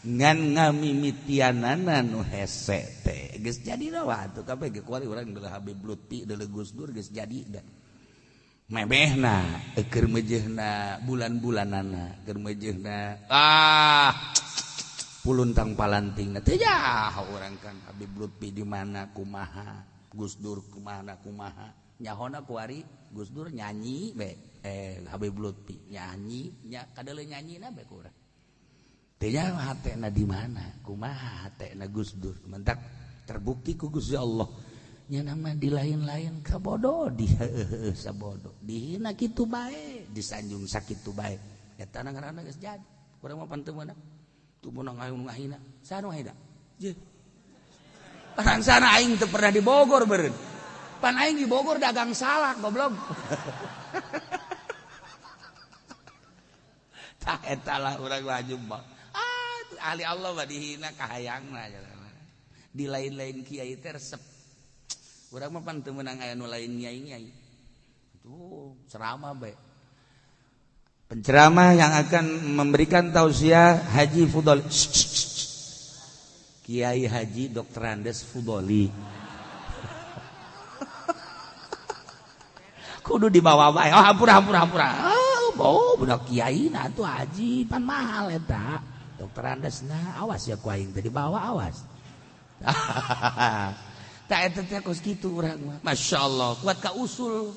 ngan ngamimitianana nu hese teh geus jadi rawa atuh kabeh ge kuari urang geuleuh Habib Lutfi deuleuh Gus Dur geus jadi da memehna keur mejehna bulan-bulanana keur mejehna puluntang palantingna teu jauh urang kan Habib Lutfi di mana kumaha Gus Dur kumaha nyahona kuari Gus Dur nyanyi be Habib Lutfi nyanyi nya kadeuleu nyanyina be ku urang teu jauh hatena di mana kumaha hatena Gus Dur mentak terbukti ku Gusti Allah nya nama di lain-lain kabodoh di sabodoh dihina kitu bae disanjung sakitu bae eta ngaranna geus jadi urang mah panteu meunang tu meunang ngahina sanu haida je pan sana aing teu pernah di Bogor beureun pan aing di Bogor dagang salak goblok tah eta lah urang wajib mah ahli Allah mah dihina kahayangna di lain-lain kiai teh resep urang mah pan teu meunang aya nu lain nyai-nyai. Tuh, ceramah bae. Penceramah yang akan memberikan tausiah Haji Fudoli. Kiai Haji Dr. Andes Fudoli. Kudu dibawa bae. Oh, hampura. Oh, budak kiai na tuh haji pan mahal eta. Dr. Andes nah awas ya ku aing teh dibawa awas. Tak eta teh kos kitu urang mah. Masyaallah, kuat ka usul,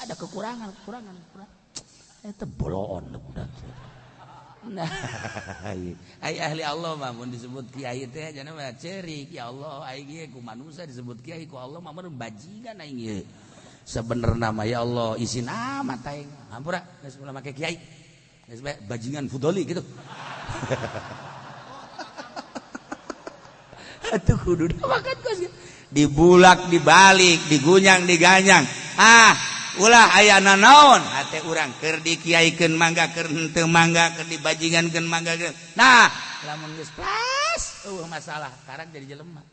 ada kekurangan. Eta boloon budak. Nah, ai ahli Allah mah mun disebut kiai teh jangan mah ceurik ya Allah, ai ge ku manusia disebut kiai ku Allah mah meureun bajingan aing ge. Sebenarna mah ya Allah isin amat aing. Hampura geus ulah make kiai. Geus bajingan Fudoli gitu. Atuh kudu makan kos dibulak dibalik digunyang diganyang ulah aya naon hate urang keur dikiaikeun mangga keur henteu mangga keur dibajingankeun mangga nah lamun geus pas masalah karang jadi jelema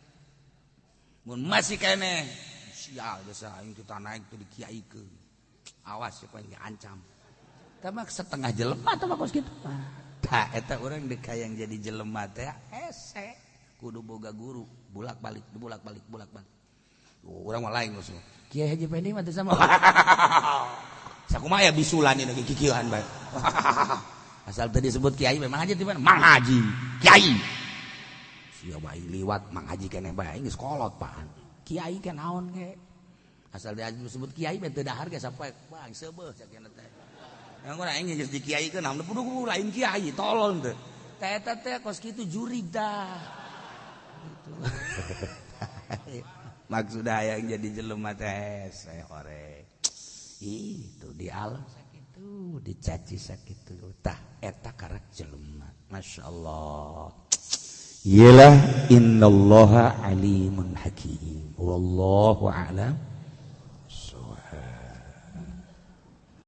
mun masih keneh sial geus aing kita naik teh dikiaikeun awas ya paling diancam tah mah setengah jelema tah kos kitu tah eta urang deuk hayang jadi jelema teh hese kudu boga guru bolak-balik urang mah lain maksudna Kiai Haji Pendi mah teu sama sakumaha aya bisulan ieu kikieuhan bae asal teu disebut kiai memang haji teh mang haji kiai sia bae liwat mang haji keneh bae geus kolot pan kiai ke naon ge asal disebut kiai teh teu dahar ge sampai bang seubeuh sakieu teh yang urang aing geus dikiaikeun naon kudu lain kiai tolol teh eta teh kos kitu jurig dah maksudnya yang jadi jelema teh ore itu di alam sakitu dicaci sakitu tah eta karak jelema masyaallah iyalah innallaha alimun hakim wallahu a'lam.